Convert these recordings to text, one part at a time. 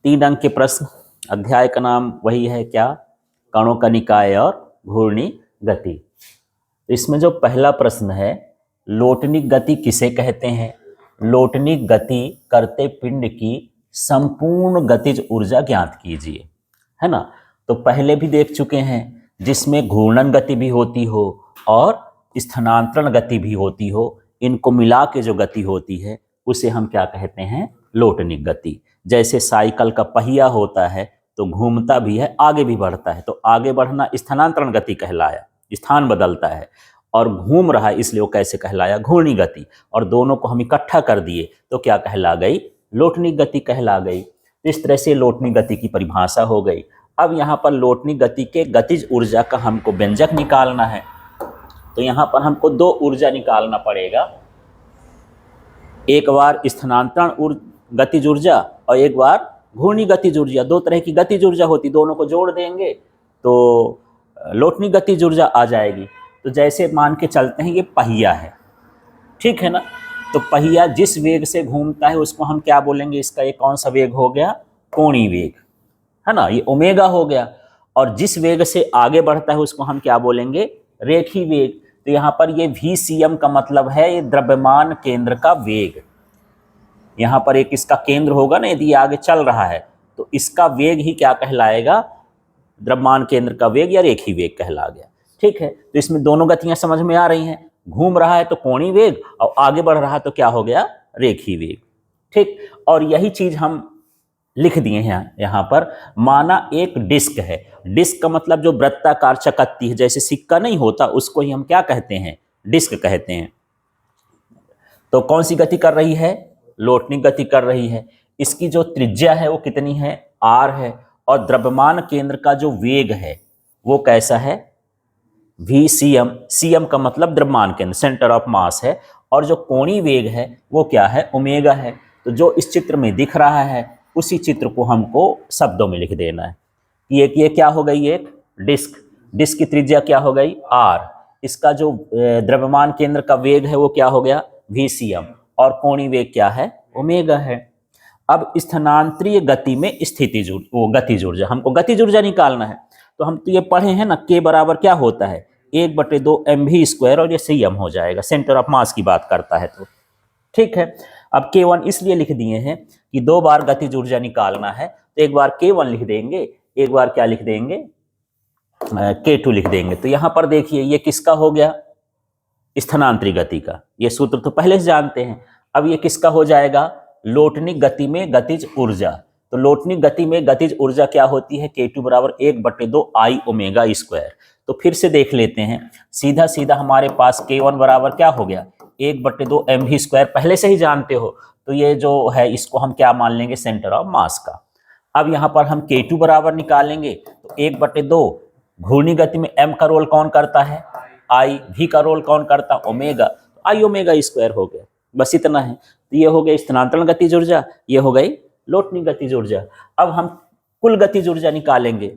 3 अंक के प्रश्न। अध्याय का नाम वही है क्या, कणों का निकाय और घूर्णी गति। इसमें जो पहला प्रश्न है, लोटनिक गति किसे कहते हैं? लोटनिक गति करते पिंड की संपूर्ण गतिज ऊर्जा ज्ञात कीजिए, है ना। तो पहले भी देख चुके हैं, जिसमें घूर्णन गति भी होती हो और स्थानांतरण गति भी होती हो, इनको मिला के जो गति होती है उसे हम क्या कहते हैं? लोटनिक गति। जैसे साइकिल का पहिया होता है तो घूमता भी है, आगे भी बढ़ता है, तो आगे बढ़ना स्थानांतरण गति कहलाया, स्थान बदलता है, और घूम रहा है इसलिए वो कैसे कहलाया? घूर्णी गति। और दोनों को हम इकट्ठा कर दिए तो क्या कहला गई? लोटनिक गति कहला गई। इस तरह से लोटनिक गति की परिभाषा हो गई। अब यहाँ पर लोटनिक गति के गतिज ऊर्जा का हमको व्यंजक निकालना है, तो यहाँ पर हमको 2 ऊर्जा निकालना पड़ेगा, एक बार स्थानांतरण गतिज ऊर्जा और एक बार घूर्णी गतिज ऊर्जा। 2 तरह की गतिज ऊर्जा होती, दोनों को जोड़ देंगे तो लोटनिक गतिज ऊर्जा आ जाएगी। तो जैसे मान के चलते हैं ये पहिया है, ठीक है ना। तो पहिया जिस वेग से घूमता है उसको हम क्या बोलेंगे? इसका ये कौन सा वेग हो गया? कोणीय वेग, है ना, ये ओमेगा हो गया। और जिस वेग से आगे बढ़ता है उसको हम क्या बोलेंगे? रेखीय वेग। तो यहाँ पर ये VCM का मतलब है ये द्रव्यमान केंद्र का वेग। यहाँ पर एक इसका केंद्र होगा ना, यदि आगे चल रहा है तो इसका वेग ही क्या कहलाएगा? द्रव्यमान केंद्र का वेग या रेखीय वेग कहला गया, ठीक है। तो इसमें दोनों गतियां समझ में आ रही हैं। घूम रहा है तो कोणीय वेग और आगे बढ़ रहा है तो क्या हो गया? रेखीय वेग, ठीक। और यही चीज हम लिख दिए हैं यहाँ पर। माना एक डिस्क है, डिस्क का मतलब जो वृत्ताकार चकत्ती है, जैसे सिक्का नहीं होता, उसको ही हम क्या कहते हैं? डिस्क कहते हैं। तो कौन सी गति कर रही है? लोटनिक गति कर रही है। इसकी जो त्रिज्या है वो कितनी है? R है। और द्रव्यमान केंद्र का जो वेग है वो कैसा है? VCM। CM का मतलब द्रव्यमान केंद्र, सेंटर ऑफ मास है। और जो कोणीय वेग है वो क्या है? ओमेगा है। तो जो इस चित्र में दिख रहा है उसी चित्र को हमको शब्दों में लिख देना है। ये क्या हो गई? एक डिस्क। डिस्क की त्रिज्या क्या हो गई? R। इसका जो द्रव्यमान केंद्र का वेग है वो क्या हो गया? VCM। और कोणीय वेग क्या है? ओमेगा है। अब स्थानांतरीय गति में स्थितिज गतिज ऊर्जा, हमको गतिज ऊर्जा निकालना है। तो हम तो ये पढ़े हैं ना, K बराबर क्या होता है? 1/2 mv², और ये CM हो जाएगा, सेंटर ऑफ मास की बात करता है तो, ठीक है। अब K1 इसलिए लिख दिए हैं कि 2 बार गतिज ऊर्जा निकालना है, तो एक बार K1 लिख देंगे, एक बार क्या लिख देंगे? K2 लिख देंगे। तो यहां पर देखिए ये किसका हो गया? स्थानांतरित गति का। ये सूत्र तो पहले से जानते हैं। अब ये किसका हो जाएगा? लोटनिक गति में गतिज ऊर्जा। तो लोटनिक गति में गतिज ऊर्जा क्या होती है? K2 बराबर 1/2 I ओमेगा²। तो फिर से देख लेते हैं, सीधा सीधा हमारे पास K1 बराबर क्या हो गया? 1/2 mv², पहले से ही जानते हो। तो ये जो है इसको हम क्या मान लेंगे? सेंटर ऑफ मास का। अब यहाँ पर हम K2 बराबर निकालेंगे तो 1/2, घूर्णी गति में m का रोल कौन करता है? I। v का रोल कौन करता? ओमेगा। तो I ओमेगा² हो गया, बस इतना है। तो ये हो गई स्थानांतरण गतिज ऊर्जा, ये हो गई लोटनिक गतिज ऊर्जा। अब हम कुल गतिज ऊर्जा निकालेंगे,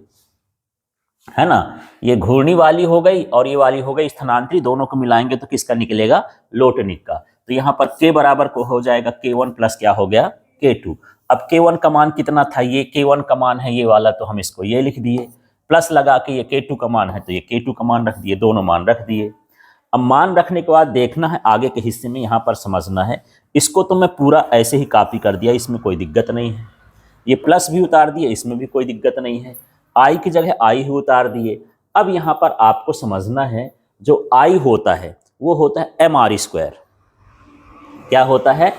है ना। ये घूर्णी वाली हो गई और ये वाली हो गई स्थानांतरित, दोनों को मिलाएंगे तो किसका निकलेगा? लोटनिक का। तो यहाँ पर K बराबर को हो जाएगा K1 प्लस क्या हो गया? K2। अब K1 का मान कितना था? ये K1 का मान है ये वाला, तो हम इसको ये लिख दिए, प्लस लगा के ये K2 का मान है तो ये K2 का मान रख दिए, दोनों मान रख दिए। अब मान रखने के बाद देखना है आगे के हिस्से में, यहाँ पर समझना है। इसको तो मैं पूरा ऐसे ही कॉपी कर दिया, इसमें कोई दिक्कत नहीं है। ये प्लस भी उतार दिए, इसमें भी कोई दिक्कत नहीं है। I की जगह I ही उतार दिए। अब यहाँ पर आपको समझना है, जो I होता है वो होता है mr²। क्या होता है?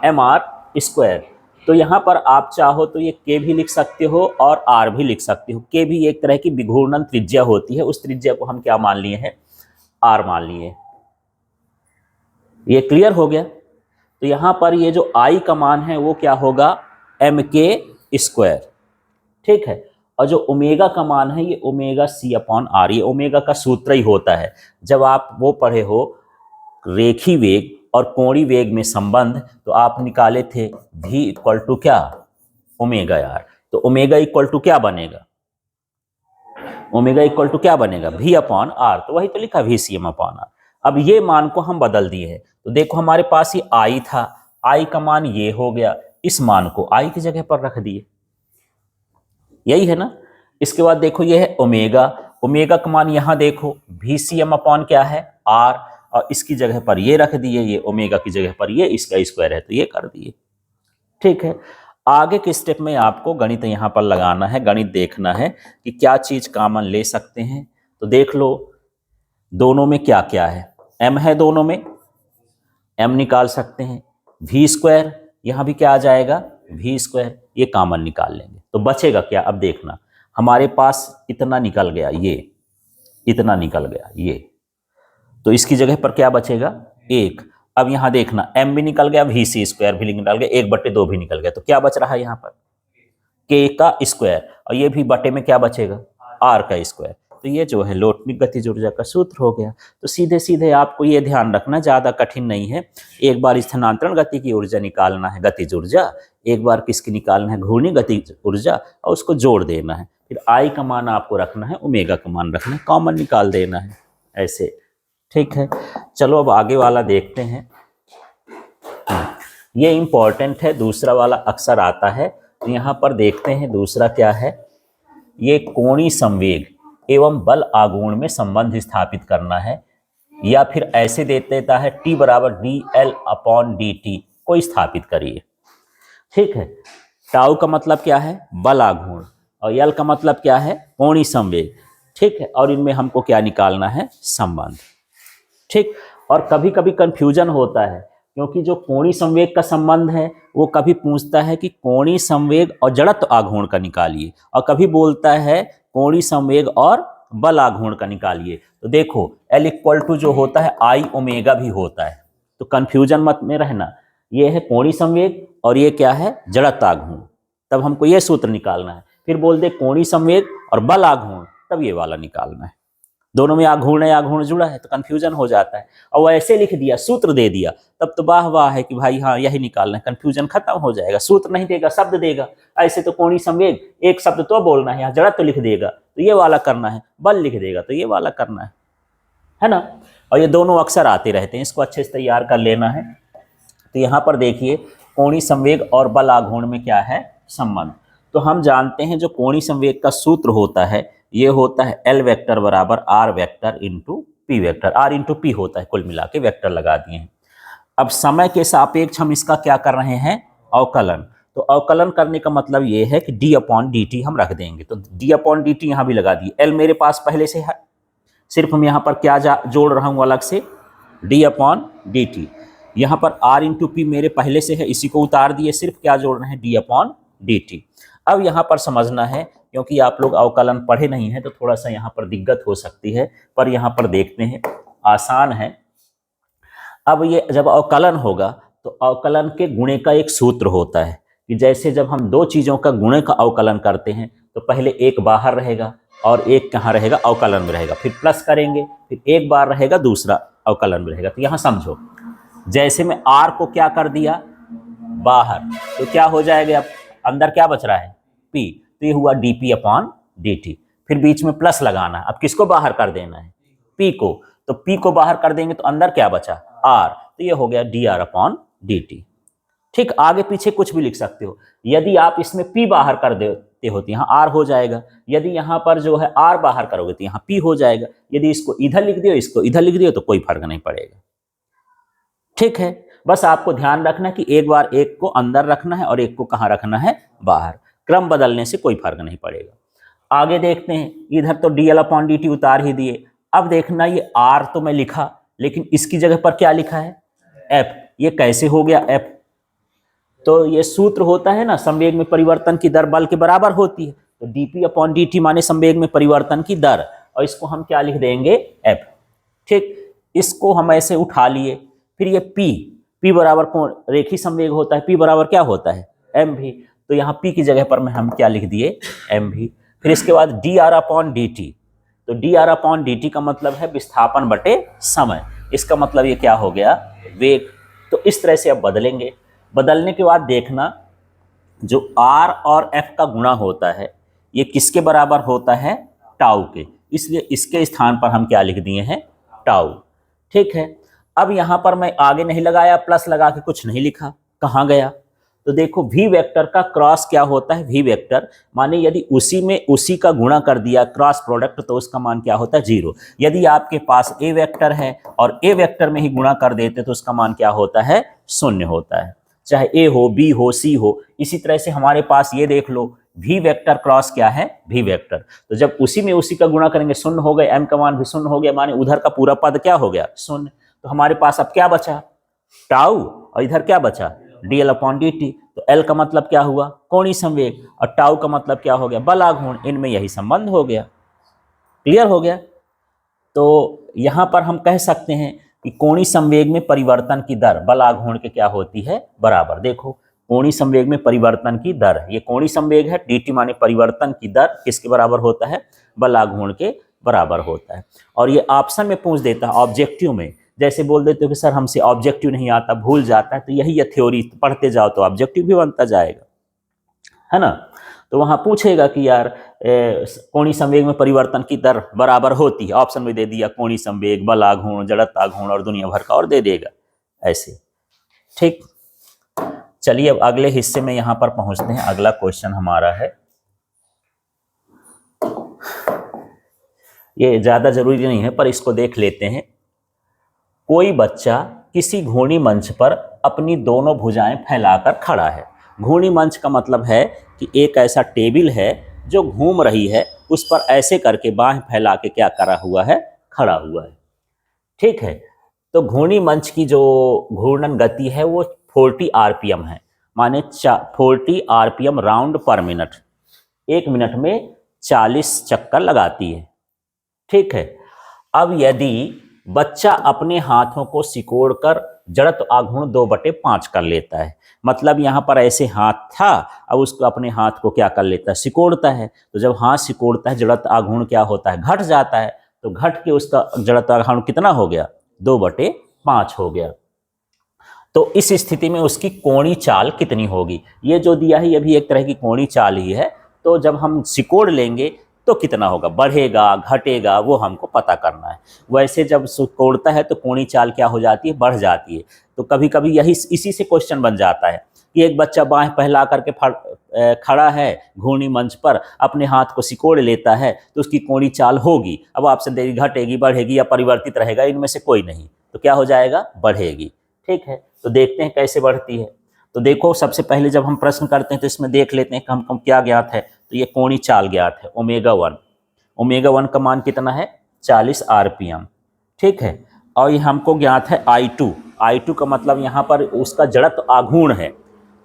mr²। तो यहाँ पर आप चाहो तो ये K भी लिख सकते हो और R भी लिख सकते हो। K भी एक तरह की विघूर्णन त्रिज्या होती है, उस त्रिज्या को हम क्या मान लिए हैं? R मान लिए। ये क्लियर हो गया। तो यहाँ पर ये जो I का मान है वो क्या होगा? mk², ठीक है। और जो ओमेगा का मान है ये ओमेगा C/R। ये ओमेगा का सूत्र ही होता है। जब आप वो पढ़े हो रेखीय वेग और कोणीय वेग में संबंध, तो आप निकाले थे V = क्या? ओमेगा/R। तो ओमेगा = क्या बनेगा? ओमेगा = क्या बनेगा? V/R। तो वही तो लिखा VCM/R। अब ये मान को हम बदल दिए हैं। तो देखो हमारे पास ये I था, I का मान ये हो गया, इस मान को I की जगह पर रख दिए, यही है ना। इसके बाद देखो ये है ओमेगा, ओमेगा का मान यहाँ देखो VCM अपॉन क्या है R, और इसकी जगह पर ये रख दिए, ये ओमेगा की जगह पर ये इसका स्क्वायर है तो ये कर दिए। ठीक है, आगे के स्टेप में आपको गणित यहाँ पर लगाना है, गणित देखना है कि क्या चीज कॉमन ले सकते हैं। तो देख लो दोनों में क्या क्या है, m है दोनों में, m निकाल सकते हैं, v स्क्वायर यहाँ भी क्या आ जाएगा v स्क्वायर, ये कॉमन निकाल लेंगे तो बचेगा क्या। अब देखना हमारे पास इतना निकल गया, ये इतना निकल गया ये, तो इसकी जगह पर क्या बचेगा 1। अब यहां देखना m भी निकल गया, VC स्क्वायर भी निकल गया, 1/2 भी निकल गया, तो क्या बच रहा है यहाँ पर k का स्क्वायर, और ये भी बटे में क्या बचेगा r का स्क्वायर। तो ये जो है लोटनिक गतिज ऊर्जा का सूत्र हो गया। तो सीधे सीधे आपको ये ध्यान रखना, ज्यादा कठिन नहीं है। एक बार स्थानांतरण गति की ऊर्जा निकालना है गतिज ऊर्जा, एक बार किसकी निकालना है घूर्णी गतिज ऊर्जा, और उसको जोड़ देना है। फिर I का मान आपको रखना है, ओमेगा का मान रखना है, कॉमन निकाल देना है ऐसे। ठीक है, चलो अब आगे वाला देखते हैं। ये इंपॉर्टेंट है, दूसरा वाला अक्सर आता है। तो यहाँ पर देखते हैं दूसरा क्या है, ये कोणीय संवेग एवं बल आघूर्ण में संबंध स्थापित करना है, या फिर ऐसे दे देता है T बराबर dL/dt को स्थापित करिए। ठीक है, टाउ का मतलब क्या है बल आघूर्ण, और यल का मतलब क्या है कोणीय संवेग। ठीक है, और इनमें हमको क्या निकालना है संबंध। ठीक, और कभी कभी कंफ्यूजन होता है, क्योंकि जो कोणीय संवेग का संबंध है वो कभी पूछता है कि कोणीय संवेग और जड़त्व आघूर्ण का निकालिए, और कभी बोलता है कोणीय संवेग और बल आघूर्ण का निकालिए। तो देखो L जो होता है I ओमेगा भी होता है, तो कंफ्यूजन मत में रहना। ये है कोणीय संवेग और ये क्या है जड़त्व आघूर्ण, तब हमको ये सूत्र निकालना है। फिर बोल दे कोणीय संवेग और बल आघूर्ण, तब ये वाला निकालना है। दोनों में आघूर्ण है, आघूर्ण जुड़ा है, तो कंफ्यूजन हो जाता है। और वो ऐसे लिख दिया सूत्र दे दिया, तब तो वाह वाह है कि भाई हाँ यही निकालना है, कंफ्यूजन खत्म हो जाएगा। सूत्र नहीं देगा शब्द देगा, ऐसे तो कोणीय संवेग एक शब्द तो बोलना है, यहाँ जड़त्व तो लिख देगा तो ये वाला करना है, बल लिख देगा तो ये वाला करना है ना। और ये दोनों अक्सर आते रहते हैं, इसको अच्छे से तैयार कर लेना है। तो यहाँ पर देखिए कोणीय संवेग और बल आघूर्ण में क्या है संबंध। तो हम जानते हैं जो कोणीय संवेग का सूत्र होता है ये होता है L वेक्टर बराबर R vector into P vector, R into P होता है, कुल मिला के वेक्टर लगा दिए हैं। अब समय के सापेक्ष हम इसका क्या कर रहे हैं अवकलन। तो अवकलन करने का मतलब ये है कि d/dt हम रख देंगे, तो d/dt यहाँ भी लगा दिए। L मेरे पास पहले से है, सिर्फ हम यहाँ पर क्या जोड़ रहा हूँ अलग से d/dt। यहाँ पर R इंटू P मेरे पहले से है, इसी को उतार दिए, सिर्फ क्या जोड़ रहे हैं d/dt। अब यहाँ पर समझना है, क्योंकि आप लोग अवकलन पढ़े नहीं हैं तो थोड़ा सा यहाँ पर दिक्कत हो सकती है, पर यहाँ पर देखते हैं आसान है। अब ये जब अवकलन होगा तो अवकलन के गुणे का एक सूत्र होता है कि जैसे जब हम दो चीज़ों का गुणे का अवकलन करते हैं तो पहले एक बाहर रहेगा और एक कहाँ रहेगा अवकलन में रहेगा, फिर प्लस करेंगे, फिर एक बार रहेगा दूसरा अवकलन में रहेगा। तो यहाँ समझो जैसे मैं R को क्या कर दिया बाहर, तो क्या हो जाएगा, अब अंदर क्या बच रहा है P, तो ये हुआ dP/dt। फिर बीच में प्लस लगाना है, अब किसको बाहर कर देना है P को, तो P को बाहर कर देंगे तो अंदर क्या बचा R, तो ये हो गया dR/dt। ठीक, आगे पीछे कुछ भी लिख सकते हो। यदि आप इसमें P बाहर कर देते हो तो यहाँ R हो जाएगा, यदि यहाँ पर जो है R बाहर करोगे तो यहाँ P हो जाएगा। यदि इसको इधर लिख दियो इसको इधर लिख दियो तो कोई फर्क नहीं पड़ेगा। ठीक है, बस आपको ध्यान रखना कि एक बार एक को अंदर रखना है और एक को कहाँ रखना है बाहर, क्रम बदलने से कोई फर्क नहीं पड़ेगा। आगे देखते हैं, इधर तो dL/dt उतार ही दिए। अब देखना ये R तो मैं लिखा, लेकिन इसकी जगह पर क्या लिखा है F। ये कैसे हो गया F, तो ये सूत्र होता है ना संवेग में परिवर्तन की दर बल के बराबर होती है, तो dP/dt माने संवेग में परिवर्तन की दर, और इसको हम क्या लिख देंगे F। ठीक, इसको हम ऐसे उठा लिए। फिर ये P बराबर कौन रेखीय संवेग होता है, P बराबर क्या होता है mv, तो यहाँ P की जगह पर मैं हम क्या लिख दिए mv। फिर इसके बाद dR/dt, तो dR/dt का मतलब है विस्थापन बटे समय, इसका मतलब ये क्या हो गया वेग। तो इस तरह से अब बदलेंगे। बदलने के बाद देखना जो R और F का गुणा होता है ये किसके बराबर होता है टाउ के, इसलिए इसके स्थान पर हम क्या लिख दिए हैं टाउ। ठीक है, अब यहाँ पर मैं आगे नहीं लगाया, प्लस लगा के कुछ नहीं लिखा, कहाँ गया, तो देखो वी वेक्टर का क्रॉस क्या होता है, वी वेक्टर माने यदि उसी में उसी का गुणा कर दिया क्रॉस प्रोडक्ट तो उसका मान क्या होता है, 0। यदि आपके पास ए वेक्टर है और ए वेक्टर में ही गुणा कर देते तो उसका मान क्या होता है, 0 होता है, चाहे ए हो, बी हो, सी हो। इसी तरह से हमारे पास ये देख लो वी वेक्टर क्रॉस क्या है, वी वेक्टर। तो जब उसी में उसी का गुणा करेंगे 0 हो गए, एम का मान भी 0 हो गया, माने उधर का पूरा पद क्या हो गया, 0। तो हमारे पास अब क्या बचा, टाउ, और इधर क्या बचा, dl अपॉन dt। तो L का मतलब क्या हुआ, कोणीय संवेग, और टाउ का मतलब क्या हो गया, बल आघूर्ण। इनमें यही संबंध हो गया, क्लियर हो गया। तो यहां पर हम कह सकते हैं कि कोणीय संवेग में परिवर्तन की दर बल आघूर्ण के क्या होती है, बराबर। देखो कोणीय संवेग में परिवर्तन की दर, ये कोणीय संवेग है, dt माने परिवर्तन की दर किसके बराबर होता है, बल आघूर्ण के बराबर होता है। और ये ऑप्शन में पूछ देता है, ऑब्जेक्टिव में जैसे बोल देते हो कि सर हमसे ऑब्जेक्टिव नहीं आता, भूल जाता है, तो यही है थ्योरी, पढ़ते जाओ तो ऑब्जेक्टिव भी बनता जाएगा, है ना। तो वहां पूछेगा कि यार कोणीय संवेग में परिवर्तन की दर बराबर होती है, ऑप्शन में दे दिया कोणीय संवेग, बल आघूर्ण, जड़त्व आघूर्ण और दुनिया भर का और दे देगा ऐसे, ठीक। चलिए अब अगले हिस्से में यहां पर पहुंचते हैं। अगला क्वेश्चन हमारा है, ये ज्यादा जरूरी नहीं है पर इसको देख लेते हैं। कोई बच्चा किसी घूर्णी मंच पर अपनी दोनों भुजाएं फैलाकर खड़ा है। घूर्णी मंच का मतलब है कि एक ऐसा टेबल है जो घूम रही है, उस पर ऐसे करके बाहें फैला के क्या करा हुआ है, खड़ा हुआ है, ठीक है। तो घूर्णी मंच की जो घूर्णन गति है वो 40 आरपीएम है, माने 40 आरपीएम राउंड पर मिनट, 1 मिनट में 40 चक्कर लगाती है, ठीक है। अब यदि बच्चा अपने हाथों को सिकोड़कर जड़त्व आघूर्ण 2/5 कर लेता है, मतलब यहाँ पर ऐसे हाथ था, अब उसको अपने हाथ को क्या कर लेता है, सिकोड़ता है। तो जब हाथ सिकोड़ता है जड़त्व आघूर्ण क्या होता है, घट जाता है। तो घट के उसका जड़त्व आघूर्ण कितना हो गया, 2/5 हो गया। तो इस स्थिति में उसकी कोणीय चाल कितनी होगी, ये जो दिया है ये भी एक तरह की कोणीय चाल ही है। तो जब हम सिकोड़ लेंगे तो कितना होगा, बढ़ेगा घटेगा वो हमको पता करना है। वैसे जब सिकोड़ता है तो कोणीय चाल क्या हो जाती है, बढ़ जाती है। तो कभी कभी यही इसी से क्वेश्चन बन जाता है कि एक बच्चा बाहें फैला करके खड़ा है घूर्णी मंच पर, अपने हाथ को सिकोड़ लेता है तो उसकी कोणीय चाल होगी। अब आपसे देगी घटेगी, बढ़ेगी या परिवर्तित रहेगा, इनमें से कोई नहीं, तो क्या हो जाएगा, बढ़ेगी, ठीक है। तो देखते हैं कैसे बढ़ती है। तो देखो सबसे पहले जब हम प्रश्न करते हैं तो इसमें देख लेते हैं कि हमको क्या ज्ञात है। तो ये कोणीय चाल ज्ञात है, ओमेगा 1। ओमेगा 1 का मान कितना है, 40 आरपीएम, ठीक है। और ये हमको ज्ञात है I2। I2 का मतलब यहाँ पर उसका जड़त्व आघूर्ण है।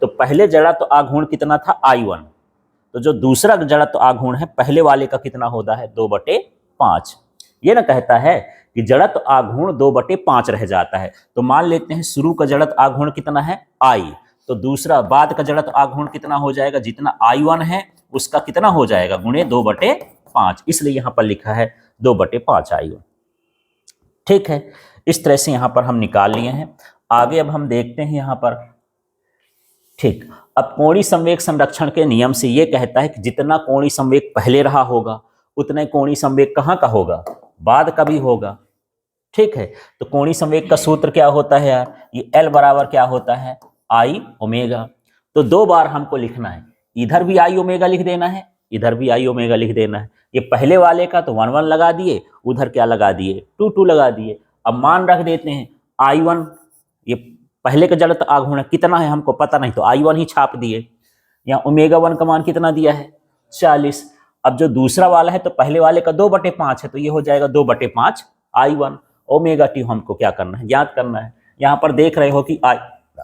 तो पहले जड़त्व आघूर्ण कितना था, I1। तो जो दूसरा जड़त्व आघूर्ण है पहले वाले का कितना होता है, 2/5। ये ना कहता है कि जड़त्व आघूर्ण 2/5 रह जाता है। तो मान लेते हैं शुरू का जड़त्व आघूर्ण कितना है, I, तो दूसरा बाद का जड़त्व आघूर्ण कितना हो जाएगा, जितना I1 है उसका कितना हो जाएगा, गुणे 2/5, इसलिए यहां पर लिखा है 2/5 I1, ठीक है। इस तरह से यहां पर हम निकाल लिए हैं। आगे अब हम देखते हैं यहां पर, ठीक। अब कोणीय संवेग संरक्षण के नियम से ये कहता है कि जितना कोणीय संवेग पहले रहा होगा उतना कोणीय संवेग कहाँ का होगा, बाद का भी होगा, ठीक है। तो कोणीय संवेग का सूत्र क्या होता है यार, ये L बराबर क्या होता है, I ओमेगा। तो 2 बार हमको लिखना है, इधर भी I ओमेगा लिख देना है, इधर भी I ओमेगा लिख देना है। ये पहले वाले का तो 1 1 लगा दिए, उधर क्या लगा दिए, 2 2 लगा दिए। अब मान रख देते हैं I1, ये पहले का जड़त्व आघूर्ण कितना है हमको पता नहीं, तो I1 ही छाप दिए। यहाँ ओमेगा 1 का मान कितना दिया है, 40। अब जो दूसरा वाला है तो पहले वाले का 2/5 है, तो ये हो जाएगा 2/5 I1। ओमेगा टी हमको क्या करना है, ज्ञात करना है। यहाँ पर देख रहे हो कि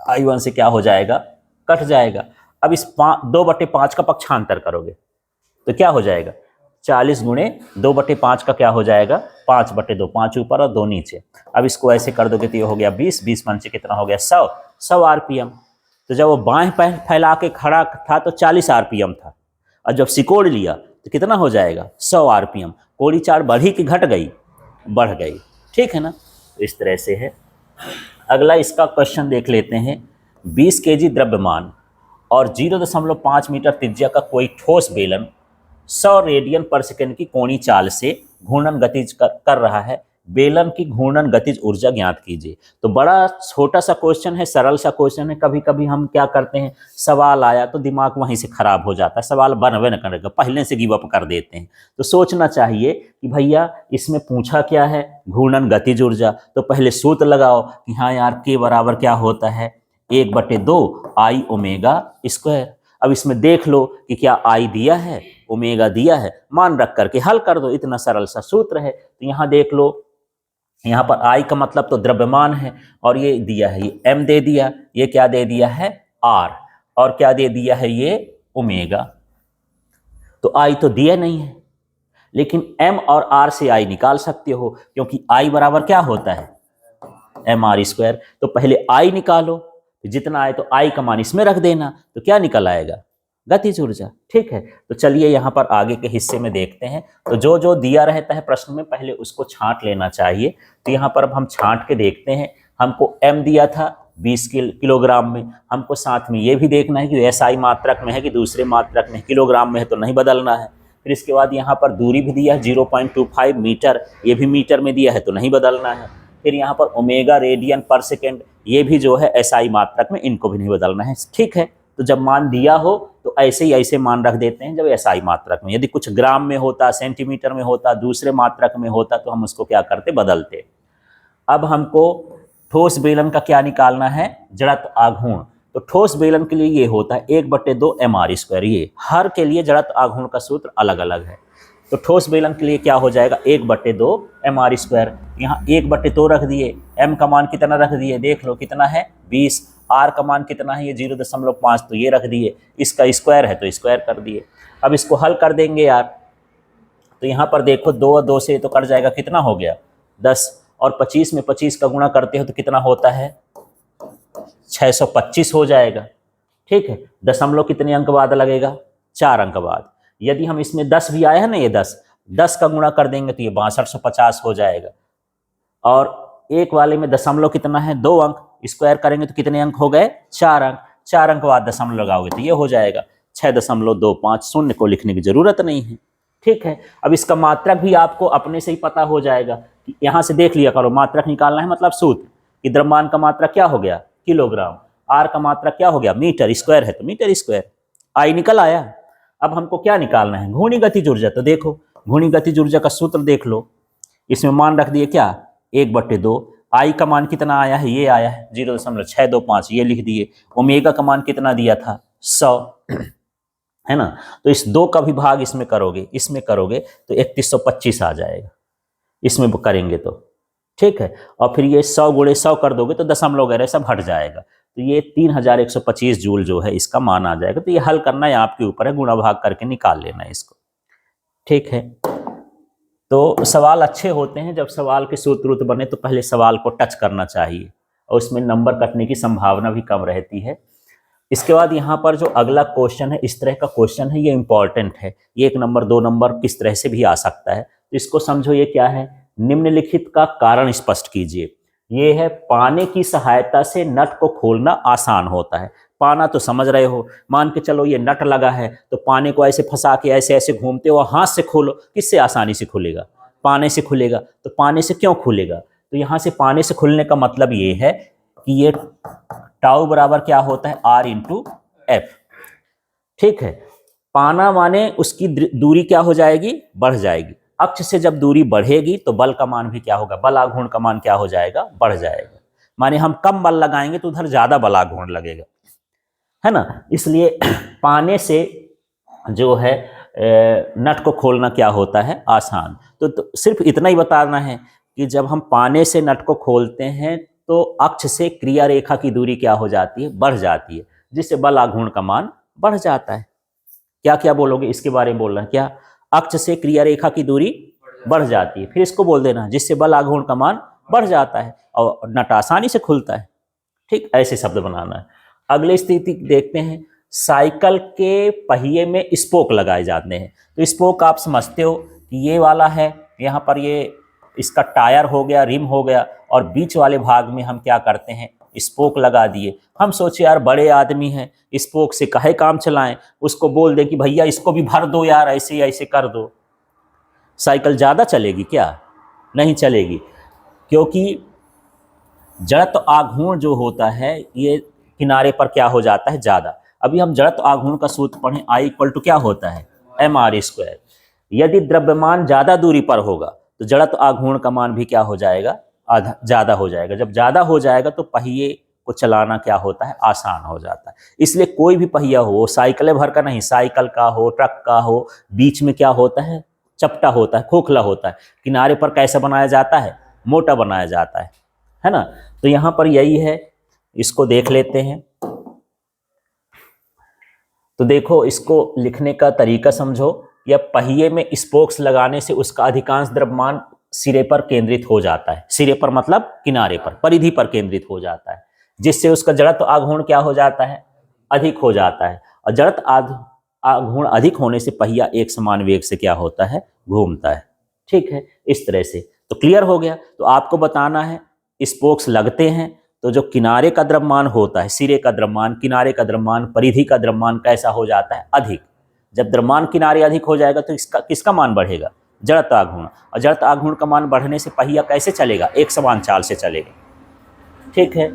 I1 से क्या हो जाएगा, कट जाएगा। अब इस 2/5 का पक्षांतर करोगे तो क्या हो जाएगा, 40 गुणे 2/5 का क्या हो जाएगा, 5/2, 5 ऊपर और 2 नीचे। अब इसको ऐसे कर दोगे तो ये हो गया 20, 20 पंचे कितना हो गया, 100 आरपीएम। तो जब वो बाएं फैला के खड़ा था तो 40 आरपीएम था, और जब सिकोड़ लिया तो कितना हो जाएगा, 100 आरपीएम। कोणीय चाल बढ़ी कि घट गई, बढ़ गई, ठीक है ना। तो इस तरह से है। अगला इसका क्वेश्चन देख लेते हैं। 20 केजी द्रव्यमान और 0.5 मीटर त्रिज्या का कोई ठोस बेलन 100 रेडियन पर सेकंड की कोणीय चाल से घूर्णन गति कर रहा है, बेलन की घूर्णन गतिज ऊर्जा ज्ञात कीजिए। तो बड़ा छोटा सा क्वेश्चन है, सरल सा क्वेश्चन है। कभी कभी हम क्या करते हैं, सवाल आया तो दिमाग वहीं से खराब हो जाता है, सवाल बनवे न करेगा, पहले से गिव अप कर देते हैं। तो सोचना चाहिए कि भैया इसमें पूछा क्या है, घूर्णन गतिज ऊर्जा, तो पहले सूत्र लगाओ कि हाँ यार के बराबर क्या होता है, 1/2 आई ओमेगा स्क्वायर। अब इसमें देख लो कि क्या आई दिया है, ओमेगा दिया है, मान रख करके हल कर दो, इतना सरल सा सूत्र है। तो यहाँ देख लो, यहाँ पर आई का मतलब तो द्रव्यमान है, और ये दिया है, ये एम दे दिया, ये क्या दे दिया है आर, और क्या दे दिया है ये ओमेगा। तो आई तो दिया नहीं है, लेकिन एम और आर से आई निकाल सकते हो, क्योंकि आई बराबर क्या होता है एम आर स्क्वायर। तो पहले आई निकालो, जितना आए तो आई का मान इसमें रख देना, तो क्या निकल आएगा गतिज ऊर्जा। ठीक है, तो चलिए यहाँ पर आगे के हिस्से में देखते हैं। तो जो जो दिया रहता है प्रश्न में पहले उसको छांट लेना चाहिए। तो यहाँ पर अब हम छांट के देखते हैं। हमको एम दिया था 20 किलोग्राम में, हमको साथ में ये भी देखना है कि एसआई मात्रक में है कि दूसरे मात्रक में, किलोग्राम में है तो नहीं बदलना है। फिर इसके बाद यहाँ पर दूरी भी दिया है 0.25 मीटर, ये भी मीटर में दिया है तो नहीं बदलना है। फिर यहाँ पर ओमेगा रेडियन पर सेकेंड, ये भी जो है एसआई मात्रक में, इनको भी नहीं बदलना है। ठीक है, तो जब मान दिया हो तो ऐसे ही ऐसे मान रख देते हैं जब एसआई मात्रक में। यदि कुछ ग्राम में होता, सेंटीमीटर में होता, दूसरे मात्रक में होता, तो हम उसको क्या करते, बदलते। अब हमको ठोस बेलन का क्या निकालना है, जड़त्व आघूर्ण। तो ठोस बेलन के लिए ये होता है 1/2 mr स्क्वायर। ये हर के लिए जड़त्व आघूर्ण का सूत्र अलग अलग है। तो ठोस बेलन के लिए क्या हो जाएगा 1/2 mr स्क्वायर। यहाँ 1/2 रख दिए, m का मान कितना रख दिए, देख लो कितना है 20, r का मान कितना है ये 0.5, तो ये रख दिए, इसका स्क्वायर है तो स्क्वायर कर दिए। अब इसको हल कर देंगे यार, तो यहाँ पर देखो 2 और 2 से तो कट जाएगा, कितना हो गया 10, और 25 में 25 का गुणा करते हो तो कितना होता है 625 हो जाएगा। ठीक है, दशमलव कितने अंक बाद लगेगा, 4 अंक बाद। यदि हम इसमें 10 भी आया है ना, ये 10 का गुणा कर देंगे तो ये 6250 हो जाएगा। और एक वाले में दशमलव कितना है 2 अंक, स्क्वायर करेंगे तो कितने अंक हो गए 4 अंक। 4 अंक बाद दशमलव लगाओगे तो ये हो जाएगा 6.25। शून्य को लिखने की जरूरत नहीं है। ठीक है, अब इसका मात्रक भी आपको अपने से ही पता हो जाएगा कि यहाँ से देख लिया करो, मात्रक निकालना है मतलब सूत्र कि द्रव्यमान का मात्रक क्या हो गया किलोग्राम, आर का मात्रक क्या हो गया मीटर, स्क्वायर है तो मीटर स्क्वायर, आई निकल आया। अब हमको क्या निकालना है घूर्णी गतिज ऊर्जा। तो देखो घूर्णी गतिज ऊर्जा का सूत्र देख लो, इसमें मान रख दिए क्या 1/2, आई का मान कितना आया है, ये आया है 0.625, ये लिख दिए। ओमेगा का मान कितना दिया था 100, है ना। तो इस 2 का भी भाग इसमें करोगे तो 3125 आ जाएगा, इसमें करेंगे तो। ठीक है, और फिर ये 100 × 100 कर दोगे तो दशमलव वगैरह सब हट जाएगा, तो ये 3125 जूल जो है इसका मान आ जाएगा। तो ये हल करना है आपके ऊपर है, गुणा भाग करके निकाल लेना है इसको। ठीक है, तो सवाल अच्छे होते हैं जब सवाल के सूत्र बने तो पहले सवाल को टच करना चाहिए, और उसमें नंबर कटने की संभावना भी कम रहती है। इसके बाद यहाँ पर जो अगला क्वेश्चन है, इस तरह का क्वेश्चन है, ये इंपॉर्टेंट है। ये 1 नंबर 2 नंबर किस तरह से भी आ सकता है, तो इसको समझो। ये क्या है, निम्नलिखित का कारण स्पष्ट कीजिए। ये है पाने की सहायता से नट को खोलना आसान होता है। पाना तो समझ रहे हो, मान के चलो ये नट लगा है तो पाने को ऐसे फंसा के ऐसे ऐसे घूमते हो, हाथ से खोलो, किससे आसानी से खुलेगा, पाने से खुलेगा। तो पाने से क्यों खुलेगा, तो यहाँ से पाने से खुलने का मतलब ये है कि ये टाउ बराबर क्या होता है R/F। ठीक है, पाना माने उसकी दूरी क्या हो जाएगी, बढ़ जाएगी। अक्ष से जब दूरी बढ़ेगी तो बल का मान भी क्या होगा, बल आघूर्ण का मान क्या हो जाएगा, बढ़ जाएगा। माने हम कम बल लगाएंगे तो उधर ज्यादा बल आघूर्ण लगेगा, है ना। इसलिए पाने से जो है नट को खोलना क्या होता है आसान। तो सिर्फ इतना ही बताना है कि जब हम पाने से नट को खोलते हैं तो अक्ष से क्रिया रेखा की दूरी क्या हो जाती है, बढ़ जाती है, जिससे बल आघूर्ण का मान बढ़ जाता है। क्या क्या बोलोगे इसके बारे में बोलना, क्या अक्ष से क्रिया रेखा की दूरी बढ़ जाती है, फिर इसको बोल देना जिससे बल आघूर्ण का मान बढ़ जाता है और नट आसानी से खुलता है। ठीक, ऐसे शब्द बनाना है। अगली स्थिति देखते हैं, साइकिल के पहिए में स्पोक लगाए जाते हैं। तो स्पोक आप समझते हो कि ये वाला है, यहाँ पर ये इसका टायर हो गया, रिम हो गया, और बीच वाले भाग में हम क्या करते हैं स्पोक लगा दिए। हम सोचे यार बड़े आदमी हैं, स्पोक से काहे काम चलाएं, उसको बोल दे कि भैया इसको भी भर दो यार, ऐसे ऐसे कर दो। साइकिल ज़्यादा चलेगी क्या, नहीं चलेगी। क्योंकि जड़त्व आघूर्ण जो होता है ये किनारे पर क्या हो जाता है, ज्यादा। अभी हम जड़त्व आघूर्ण का सूत्र पढ़ें, I इक्वल टू क्या होता है, mr²। यदि द्रव्यमान ज्यादा दूरी पर होगा तो जड़त्व आघूर्ण का मान भी क्या हो जाएगा, आधा ज्यादा हो जाएगा। जब ज्यादा हो जाएगा तो पहिए को चलाना क्या होता है, आसान हो जाता है। इसलिए कोई भी पहिया हो, साइकिल भर का नहीं, साइकिल का हो, ट्रक का हो, बीच में क्या होता है, चपटा होता है, खोखला होता है। किनारे पर कैसा बनाया जाता है, मोटा बनाया जाता है ना। तो यहां पर यही है, इसको देख लेते हैं। तो देखो, इसको लिखने का तरीका समझो। या पहिए में स्पोक्स लगाने से उसका अधिकांश द्रव्यमान सिरे पर केंद्रित हो जाता है। सिरे पर मतलब किनारे पर, परिधि पर केंद्रित हो जाता है, जिससे उसका जड़त्व आघूर्ण क्या हो जाता है, अधिक हो जाता है। और जड़त्व आघूर्ण अधिक होने से पहिया एक समान वेग से क्या होता है, घूमता है। ठीक है, इस तरह से तो क्लियर हो गया। तो आपको बताना है, स्पोक्स लगते हैं तो जो किनारे का द्रव्यमान होता है, सिरे का द्रव्यमान, किनारे का द्रव्यमान, परिधि का द्रव्यमान कैसा हो जाता है, अधिक। जब द्रव्यमान किनारे अधिक हो जाएगा तो इसका किसका मान बढ़ेगा, जड़त्व आघूर्ण। और जड़त्व आघूर्ण का मान बढ़ने से पहिया कैसे चलेगा, एक समान चाल से चलेगा। ठीक है,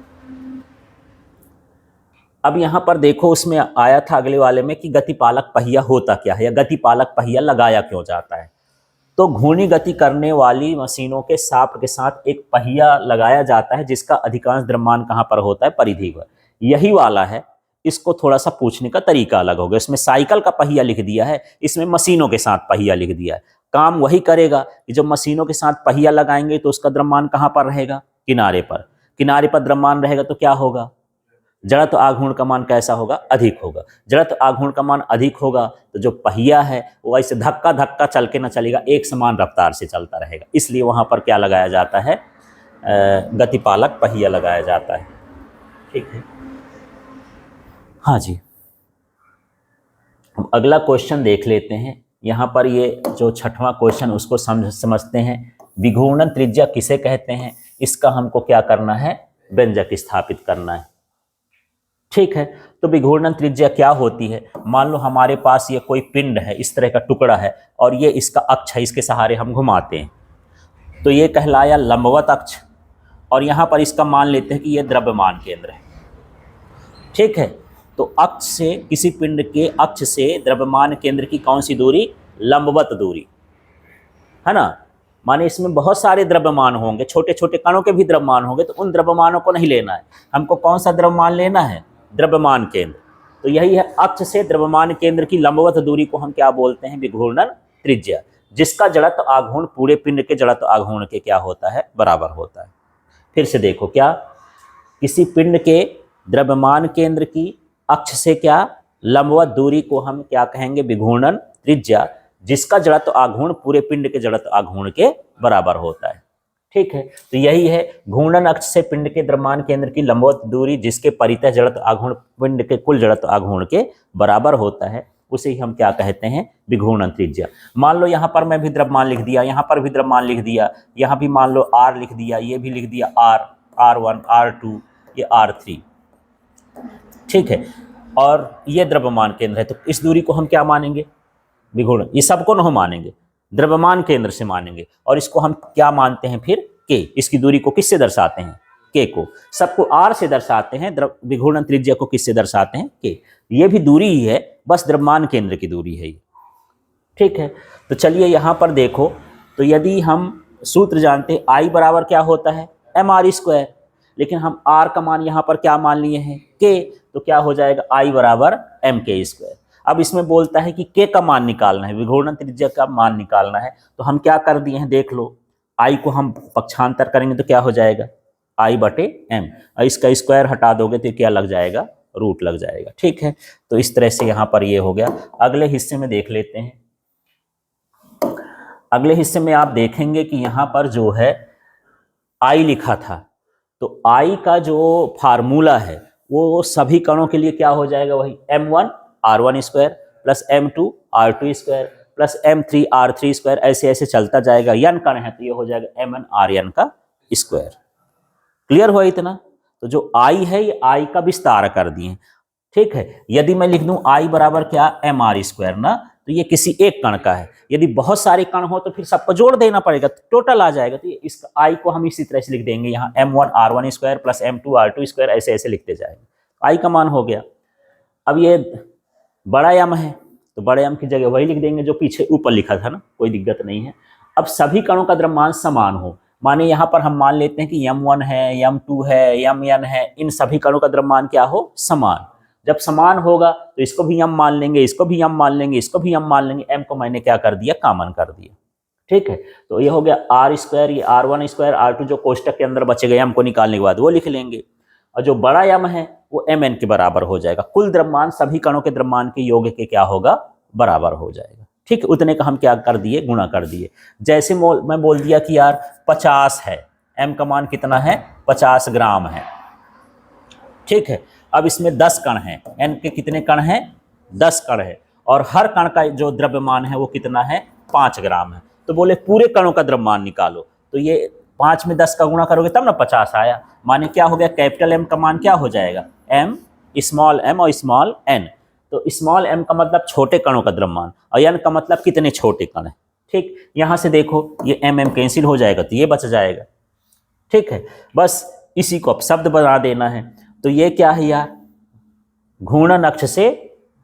अब यहां पर देखो, उसमें आया था अगले वाले में कि गतिपालक पहिया होता क्या है, या गतिपालक पहिया लगाया क्यों जाता है। तो घूर्णी गति करने वाली मशीनों के शाफ्ट के साथ एक पहिया लगाया जाता है, जिसका अधिकांश द्रव्यमान कहां पर होता है, परिधि पर। यही वाला है, इसको थोड़ा सा पूछने का तरीका अलग हो गया। इसमें साइकिल का पहिया लिख दिया है, इसमें मशीनों के साथ पहिया लिख दिया है। काम वही करेगा कि जब मशीनों के साथ पहिया लगाएंगे तो उसका द्रव्यमान कहां पर रहेगा, किनारे पर। किनारे पर द्रव्यमान रहेगा तो क्या होगा, जड़त्व आघूर्ण का मान कैसा होगा, अधिक होगा। जड़त्व आघूर्ण का मान अधिक होगा तो जो पहिया है वो ऐसे धक्का धक्का चल के ना चलेगा, एक समान रफ्तार से चलता रहेगा। इसलिए वहां पर क्या लगाया जाता है, गतिपालक पहिया लगाया जाता है। ठीक है, हाँ जी। अब अगला क्वेश्चन देख लेते हैं। यहाँ पर ये जो छठवां क्वेश्चन, उसको समझते हैं। विघूर्णन त्रिज्या किसे कहते हैं, इसका हमको क्या करना है, व्यंजक स्थापित करना है। ठीक है, तो विघूर्णन त्रिज्या क्या होती है। मान लो हमारे पास ये कोई पिंड है, इस तरह का टुकड़ा है, और ये इसका अक्ष है, इसके सहारे हम घुमाते हैं, तो ये कहलाया लंबवत अक्ष। और यहाँ पर इसका मान लेते हैं कि ये द्रव्यमान केंद्र है। ठीक है, तो अक्ष से, किसी पिंड के अक्ष से द्रव्यमान केंद्र की कौन सी दूरी, लंबवत दूरी, है ना। माने इसमें बहुत सारे द्रव्यमान होंगे, छोटे छोटे कणों के भी द्रव्यमान होंगे, तो उन द्रव्यमानों को नहीं लेना है हमको। कौन सा द्रव्यमान लेना है, द्रव्यमान केंद्र। तो यही है, अक्ष से द्रव्यमान केंद्र की लंबवत दूरी को हम क्या बोलते हैं, विघूर्णन त्रिज्या, जिसका जड़त्व आघूर्ण पूरे पिंड के जड़त्व आघूर्ण के क्या होता है, बराबर होता है। फिर से देखो, क्या, किसी पिंड के द्रव्यमान केंद्र की अक्ष से क्या लंबवत दूरी को हम क्या कहेंगे, विघूर्णन त्रिज्या, जिसका जड़त्व आघूर्ण पूरे पिंड के जड़त्व आघूर्ण के बराबर होता है। ठीक है, तो यही है, घूर्णन अक्ष से पिंड के द्रव्यमान केंद्र की लंबवत दूरी जिसके परितः जड़त्व आघूर्ण पिंड के कुल जड़त्व आघूर्ण के बराबर होता है, उसे ही हम क्या कहते हैं, विघूर्णन त्रिज्या। मान लो यहाँ पर मैं भी द्रव्यमान लिख दिया, यहाँ पर भी द्रव्यमान लिख दिया, यहाँ भी मान लो R लिख दिया, ये भी लिख दिया R, R1, R2, ये R3। ठीक है, और ये द्रव्यमान केंद्र है, तो इस दूरी को हम क्या मानेंगे, विघूर्णन। ये सबको नहीं मानेंगे, द्रव्यमान केंद्र से मानेंगे। और इसको हम क्या मानते हैं फिर, के। इसकी दूरी को किससे दर्शाते हैं, के को। सबको आर से दर्शाते हैं, विघूर्णन त्रिज्या को किससे दर्शाते हैं, के। ये भी दूरी ही है, बस द्रव्यमान केंद्र की दूरी है ये। ठीक है, तो चलिए यहाँ पर देखो, तो यदि हम सूत्र जानते हैं, आई बराबर क्या होता है, mr², लेकिन हम r का मान यहाँ पर क्या मान लिए हैं, k, तो क्या हो जाएगा, I बराबर mk²। अब इसमें बोलता है कि k का मान निकालना है, विघूर्णन त्रिज्या का मान निकालना है। तो हम क्या कर दिए हैं, देख लो, I को हम पक्षांतर करेंगे तो क्या हो जाएगा, I/m। इसका स्क्वायर हटा दोगे तो क्या लग जाएगा, रूट लग जाएगा। ठीक है, तो इस तरह से यहाँ पर ये हो गया। अगले हिस्से में देख लेते हैं। अगले हिस्से में आप देखेंगे कि यहाँ पर जो है I लिखा था, तो I का जो फार्मूला है वो सभी कणों के लिए क्या हो जाएगा, वही m1 r1² plus m2 r2² plus m3 r3², ऐसे ऐसे चलता जाएगा। n कण है तो ये हो जाएगा mn rn का स्क्वायर। क्लियर हुआ इतना। तो जो I है ये I का विस्तार कर दिए। ठीक है, यदि मैं लिख दूं I बराबर क्या, mr² ना, तो ये किसी एक कण का है। यदि बहुत सारे कण हो तो फिर सबको जोड़ देना पड़ेगा, तो टोटल आ जाएगा। तो इस आई को हम इसी तरह से लिख देंगे, यहाँ m1r1² प्लस m2r2², ऐसे ऐसे लिखते जाएंगे। आई का मान हो गया। अब ये बड़ा यम है, तो बड़े यम की जगह वही लिख देंगे जो पीछे ऊपर लिखा था ना, कोई दिक्कत नहीं है। अब सभी कणों का द्रव्यमान समान हो, माने यहाँ पर हम मान लेते हैं कि m1 है, m2 है, mn है, इन सभी कणों का द्रव्यमान क्या हो, समान। जब समान होगा तो इसको भी m मान लेंगे, इसको भी m मान लेंगे, इसको भी m मान लेंगे। m को मैंने क्या कर दिया, कॉमन कर दिया। ठीक है, तो ये हो गया r², ये r1², r2 जो कोष्टक के अंदर बचेगा m को निकालने के बाद वो लिख लेंगे, और जो बड़ा m है वो mn के बराबर हो जाएगा। कुल द्रव्यमान सभी कणों के द्रव्यमान के योग के क्या होगा, बराबर हो जाएगा। ठीक है, उतने का हम क्या कर दिए, गुणा कर दिए। जैसे मैं बोल दिया कि यार 50 है, m का मान कितना है, 50 ग्राम है। ठीक है, अब इसमें 10 कण हैं, n के कितने कण हैं, 10 कण है, और हर कण का जो द्रव्यमान है वो कितना है, 5 ग्राम है। तो बोले पूरे कणों का द्रव्यमान निकालो, तो ये 5 में 10 का गुणा करोगे तब ना 50 आया। माने क्या हो गया, कैपिटल M का मान क्या हो जाएगा, m, स्मॉल m और स्मॉल n। तो स्मॉल m का मतलब छोटे कणों का द्रव्यमान, और n का मतलब कितने छोटे कण है। ठीक, यहां से देखो ये m कैंसिल हो जाएगा तो ये बच जाएगा। ठीक है, बस इसी को अब शब्द बना देना है। तो ये क्या है यार, घूर्णन अक्ष से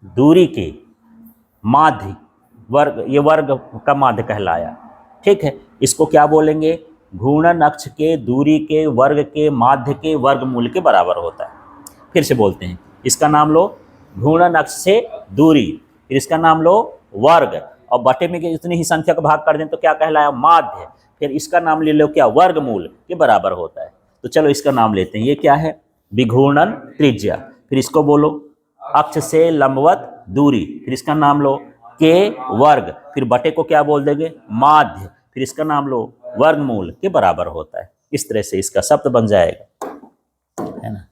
दूरी के माध्य वर्ग, ये वर्ग का माध्य कहलाया। ठीक है, इसको क्या बोलेंगे, घूर्णन अक्ष के दूरी के वर्ग के माध्य के वर्गमूल के बराबर होता है। फिर से बोलते हैं, इसका नाम लो घूर्णन अक्ष से दूरी, फिर इसका नाम लो वर्ग, और बटे में इतनी ही संख्या को भाग कर दें तो क्या कहलाया, माध्य, फिर इसका नाम ले लो क्या, वर्गमूल के बराबर होता है। तो चलो इसका नाम लेते हैं, ये क्या है, विघूर्णन त्रिज्या। फिर इसको बोलो अक्ष से लंबवत दूरी, फिर इसका नाम लो के वर्ग, फिर बटे को क्या बोल देंगे, माध्य, फिर इसका नाम लो वर्गमूल के बराबर होता है। इस तरह से इसका शब्द बन जाएगा, है ना।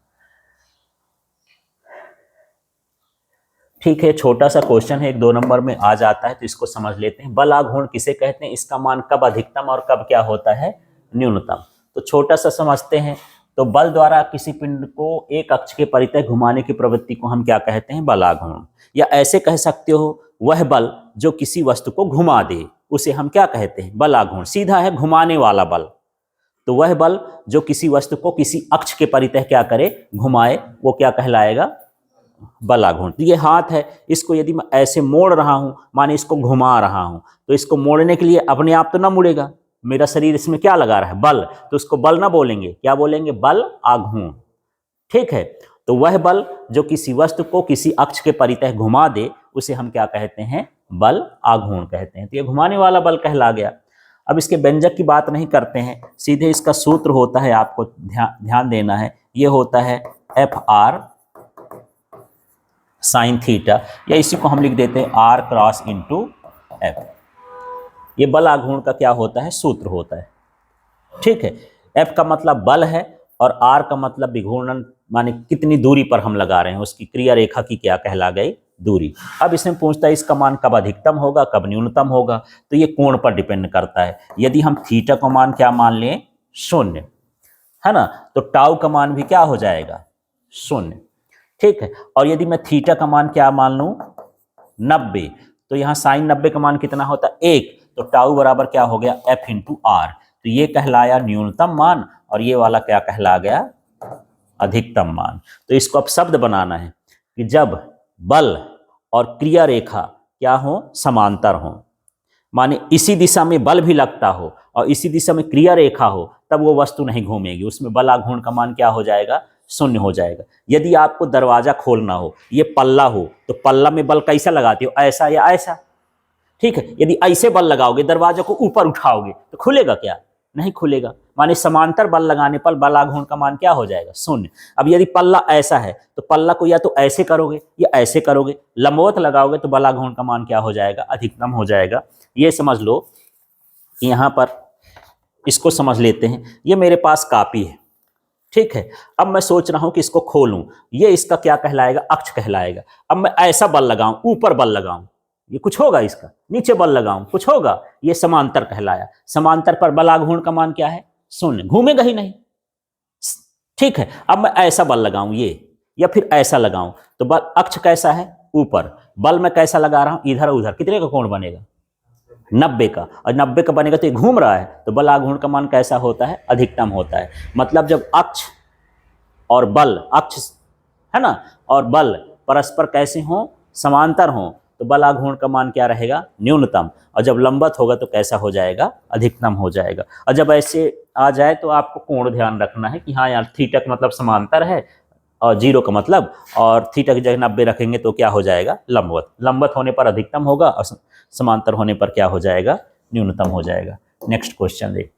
ठीक है, छोटा सा क्वेश्चन है, 1-2 नंबर में आ जाता है, तो इसको समझ लेते हैं। बल आघूर्ण किसे कहते हैं, इसका मान कब अधिकतम और कब क्या होता है, न्यूनतम। तो छोटा सा समझते हैं। तो बल द्वारा किसी पिंड को एक अक्ष के परितः घुमाने की प्रवृत्ति को हम क्या कहते हैं, बल आघूर्ण। या ऐसे कह सकते हो, वह बल जो किसी वस्तु को घुमा दे उसे हम क्या कहते हैं, बल आघूर्ण। सीधा है घुमाने वाला बल, तो वह बल जो किसी वस्तु को किसी अक्ष के परितः क्या करे, घुमाए, वो क्या कहलाएगा, बल आघूर्ण। तो ये हाथ है, इसको यदि मैं ऐसे मोड़ रहा हूं, माने इसको घुमा रहा हूं, तो इसको मोड़ने के लिए अपने आप तो ना मुड़ेगा, मेरा शरीर इसमें क्या लगा रहा है, बल, तो उसको बल ना बोलेंगे, क्या बोलेंगे, बल आघूर्ण। ठीक है, तो वह बल जो किसी वस्तु को किसी अक्ष के परितः घुमा दे उसे हम क्या कहते हैं, बल आघूर्ण कहते हैं। तो ये घुमाने वाला बल कहला गया। अब इसके व्यंजक की बात नहीं करते हैं, सीधे इसका सूत्र होता है, आपको ध्यान देना है, ये होता है Fr साइन थीटा, या इसी को हम लिख देते हैं r क्रॉस इंटू F। ये बल आघूर्ण का क्या होता है, सूत्र होता है। ठीक है, F का मतलब बल है और R का मतलब विघूर्णन, माने कितनी दूरी पर हम लगा रहे हैं, उसकी क्रिया रेखा की क्या कहला गई, दूरी। अब इसमें पूछता है इसका मान कब अधिकतम होगा, कब न्यूनतम होगा। तो ये कोण पर डिपेंड करता है। यदि हम थीटा का मान क्या मान लें, 0, है ना, तो टाउ का मान भी क्या हो जाएगा, 0। ठीक है, और यदि मैं थीटा का मान क्या मान लूं, 90, तो यहाँ साइन 90 का मान कितना होता है, 1, तो टाउ बराबर क्या हो गया, F इंटू आर। तो ये कहलाया न्यूनतम मान, और ये वाला क्या कहला गया, अधिकतम मान। तो इसको अब शब्द बनाना है कि जब बल और क्रिया रेखा क्या हो, समांतर हो, माने इसी दिशा में बल भी लगता हो और इसी दिशा में क्रिया रेखा हो, तब वो वस्तु नहीं घूमेगी, उसमें बल आघूर्ण का मान क्या हो जाएगा, 0 हो जाएगा। यदि आपको दरवाजा खोलना हो, ये पल्ला हो, तो पल्ला में बल कैसा लगाते हो, ऐसा या ऐसा। ठीक है, यदि ऐसे बल लगाओगे, दरवाजा को ऊपर उठाओगे, तो खुलेगा क्या, नहीं खुलेगा। माने समांतर बल लगाने पर बल आघूर्ण का मान क्या हो जाएगा, 0। अब यदि पल्ला ऐसा है तो पल्ला को या तो ऐसे करोगे या ऐसे करोगे, लंबवत लगाओगे तो बल आघूर्ण का मान क्या हो जाएगा, अधिकतम हो जाएगा। ये समझ लो कि यहाँ पर इसको समझ लेते हैं। ये मेरे पास कापी है, ठीक है, अब मैं सोच रहा हूं कि इसको खोलूं, ये इसका क्या कहलाएगा, अक्ष कहलाएगा। अब मैं ऐसा बल लगाऊं, ऊपर बल लगाऊं, ये कुछ होगा, इसका नीचे बल लगाऊं, कुछ होगा, ये समांतर कहलाया। समांतर पर बल आघूर्ण का मान क्या है, 0, घूमेगा ही नहीं। ठीक है, अब मैं ऐसा बल लगाऊं ये, या फिर ऐसा लगाऊं, तो बल अक्ष कैसा है, ऊपर, बल मैं कैसा लगा रहा हूं, इधर उधर, कितने का कोण बनेगा, 90 का, और 90 का बनेगा तो ये घूम रहा है, तो बल आघूर्ण का मान कैसा होता है, अधिकतम होता है। मतलब जब अक्ष और बल, अक्ष है ना, और बल परस्पर कैसे हों, समांतर हों, तो बल आघूर्ण का मान क्या रहेगा, न्यूनतम, और जब लंबवत होगा तो कैसा हो जाएगा, अधिकतम हो जाएगा। और जब ऐसे आ जाए तो आपको कोण ध्यान रखना है कि हाँ यार थीटा का मतलब समांतर है और जीरो का मतलब, और थीटा की जगह 90 रखेंगे तो क्या हो जाएगा, लंबवत। लंबवत होने पर अधिकतम होगा और समांतर होने पर क्या हो जाएगा, न्यूनतम हो जाएगा। नेक्स्ट क्वेश्चन देख।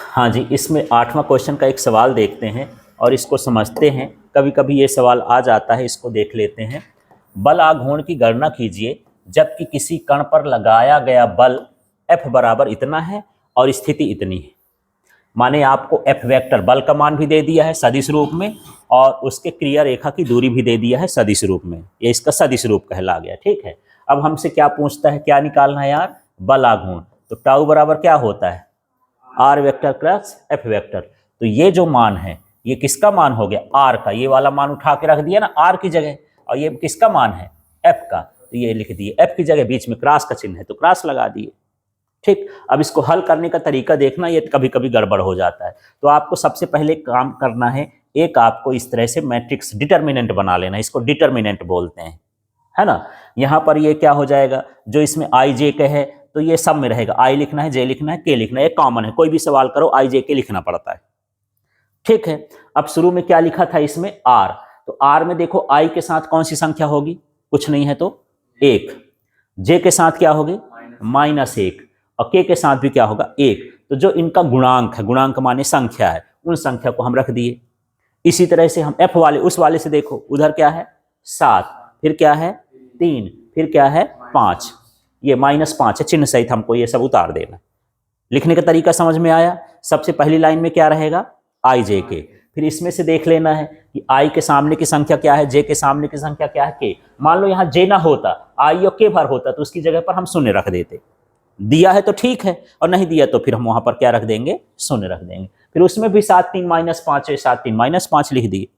हाँ जी, इसमें 8वां क्वेश्चन का एक सवाल देखते हैं और इसको समझते हैं। कभी कभी ये सवाल आ जाता है, इसको देख लेते हैं। बल आघूर्ण की गणना कीजिए जबकि किसी कण पर लगाया गया बल F बराबर इतना है और स्थिति इतनी है। माने आपको F वेक्टर बल का मान भी दे दिया है सदिश रूप में, और उसके क्रिया रेखा की दूरी भी दे दिया है सदिश रूप में। ये इसका सदिश रूप कहला गया। ठीक है, अब हमसे क्या पूछता है, क्या निकालना है यार, बल आघूर्ण। तो टाउ बराबर क्या होता है, R vector plus F vector. तो ये जो मान है ये किसका मान हो गया, आर का। ये वाला मान उठा के रख दिया ना आर की जगह, और ये किसका मान है, एफ का। तो ये लिख दिए, एफ की जगह बीच में क्रॉस का चिन्ह है तो क्रॉस लगा दिए। ठीक, अब इसको हल करने का तरीका देखना, ये कभी कभी गड़बड़ हो जाता है। तो आपको सबसे पहले काम करना है, एक आपको इस तरह से मैट्रिक्स डिटर्मिनेंट बना लेना, इसको डिटर्मिनेंट बोलते हैं, है ना। यहाँ पर ये क्या हो जाएगा, जो इसमें आई जे के है तो ये सब में रहेगा, आई लिखना है, जे लिखना है, के लिखना है, ये कॉमन है, कोई भी सवाल करो आई जे के लिखना पड़ता है। ठीक है, अब शुरू में क्या लिखा था इसमें, आर। तो आर में देखो आई के साथ कौन सी संख्या होगी, कुछ नहीं है तो 1, जे के साथ क्या होगी -1, और के साथ भी क्या होगा 1। तो जो इनका गुणांक है, गुणांक माने संख्या है, उन संख्या को हम रख दिए। इसी तरह से हम एफ वाले, उस वाले से देखो, उधर क्या है 7, फिर क्या है 3, फिर क्या है 5, ये -5 है, चिन्ह सहित हमको ये सब उतार देना। लिखने का तरीका समझ में आया। सबसे पहली लाइन में क्या रहेगा, आई जे के, फिर इसमें से देख लेना है कि आई के सामने की संख्या क्या है, जे के सामने की संख्या क्या है, के। मान लो यहाँ जे ना होता, आई और के भर होता, तो उसकी जगह पर हम शून्य रख देते। दिया है तो ठीक है, और नहीं दिया तो फिर हम वहां पर क्या रख देंगे, शून्य रख देंगे। फिर उसमें भी 7 3 -5 है, 7 3 -5 लिख दिए।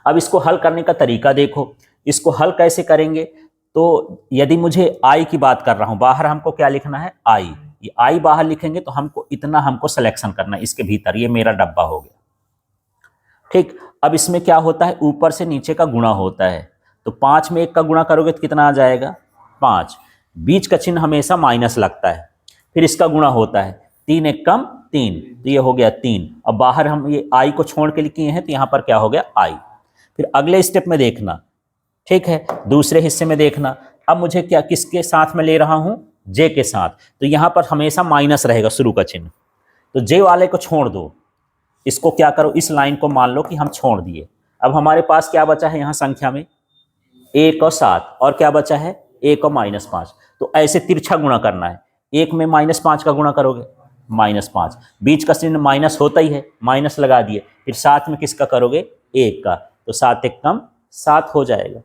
अब इसको हल करने का तरीका देखो, इसको हल कैसे करेंगे। तो यदि मुझे आई की बात कर रहा हूं, बाहर हमको क्या लिखना है, आई। ये आई बाहर लिखेंगे तो हमको इतना हमको सिलेक्शन करना है इसके भीतर, ये मेरा डब्बा हो गया। ठीक, अब इसमें क्या होता है, ऊपर से नीचे का गुणा होता है। तो 5 में 1 का गुणा करोगे तो कितना आ जाएगा 5, बीच का चिन्ह हमेशा माइनस लगता है। फिर इसका गुणा होता है, 3 1 कम 3, तो ये हो गया 3। अब बाहर हम ये आई को छोड़ के लिखे हैं तो यहाँ पर क्या हो गया आई। फिर अगले स्टेप में देखना, ठीक है, दूसरे हिस्से में देखना। अब मुझे क्या, किसके साथ में ले रहा हूं, जे के साथ। तो यहां पर हमेशा माइनस रहेगा शुरू का चिन्ह, तो जे वाले को छोड़ दो। इसको क्या करो, इस लाइन को मान लो कि हम छोड़ दिए। अब हमारे पास क्या बचा है, यहां संख्या में 1 और 7, और क्या बचा है 1 और -5। तो ऐसे तिरछा गुणा करना है। 1 में -5 का गुणा करोगे -5, बीच का चिन्ह माइनस होता ही है, माइनस लगा दिए। फिर 7 में किसका करोगे 1 का, तो 7 1 कम 7 हो जाएगा।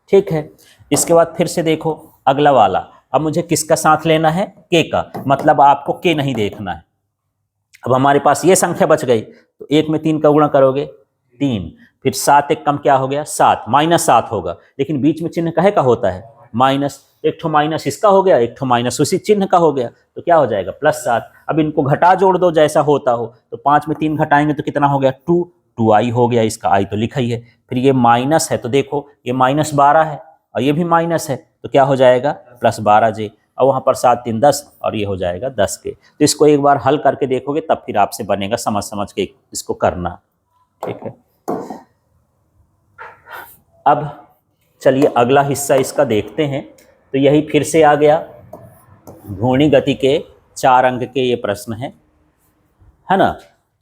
ठीक है, इसके बाद फिर से देखो अगला वाला। अब मुझे किसका साथ लेना है, के का, मतलब आपको के नहीं देखना है। अब हमारे पास ये संख्या बच गई, तो 1 में 3 का गुणा करोगे 3, फिर 7 1 कम क्या हो गया 7, -7 होगा, लेकिन बीच में चिन्ह कहे का होता है माइनस, एक ठो माइनस इसका हो गया, एक ठो माइनस उसी चिन्ह का हो गया, तो क्या हो जाएगा +7। अब इनको घटा जोड़ दो जैसा होता हो, तो 5 में 3 घटाएंगे तो कितना हो गया 2 आई हो गया, इसका आई तो लिखा ही है। फिर ये माइनस है तो देखो ये -12 है, और ये भी माइनस है, तो क्या हो जाएगा +12 जे, और वहाँ पर 7 3 10, और ये हो जाएगा 10 के। तो इसको एक बार हल करके देखोगे तब फिर आपसे बनेगा, समझ समझ के इसको करना। ठीक है, अब चलिए अगला हिस्सा इसका देखते हैं। तो यही फिर से आ गया, घूर्णी गति के 4 अंक के ये प्रश्न है ना।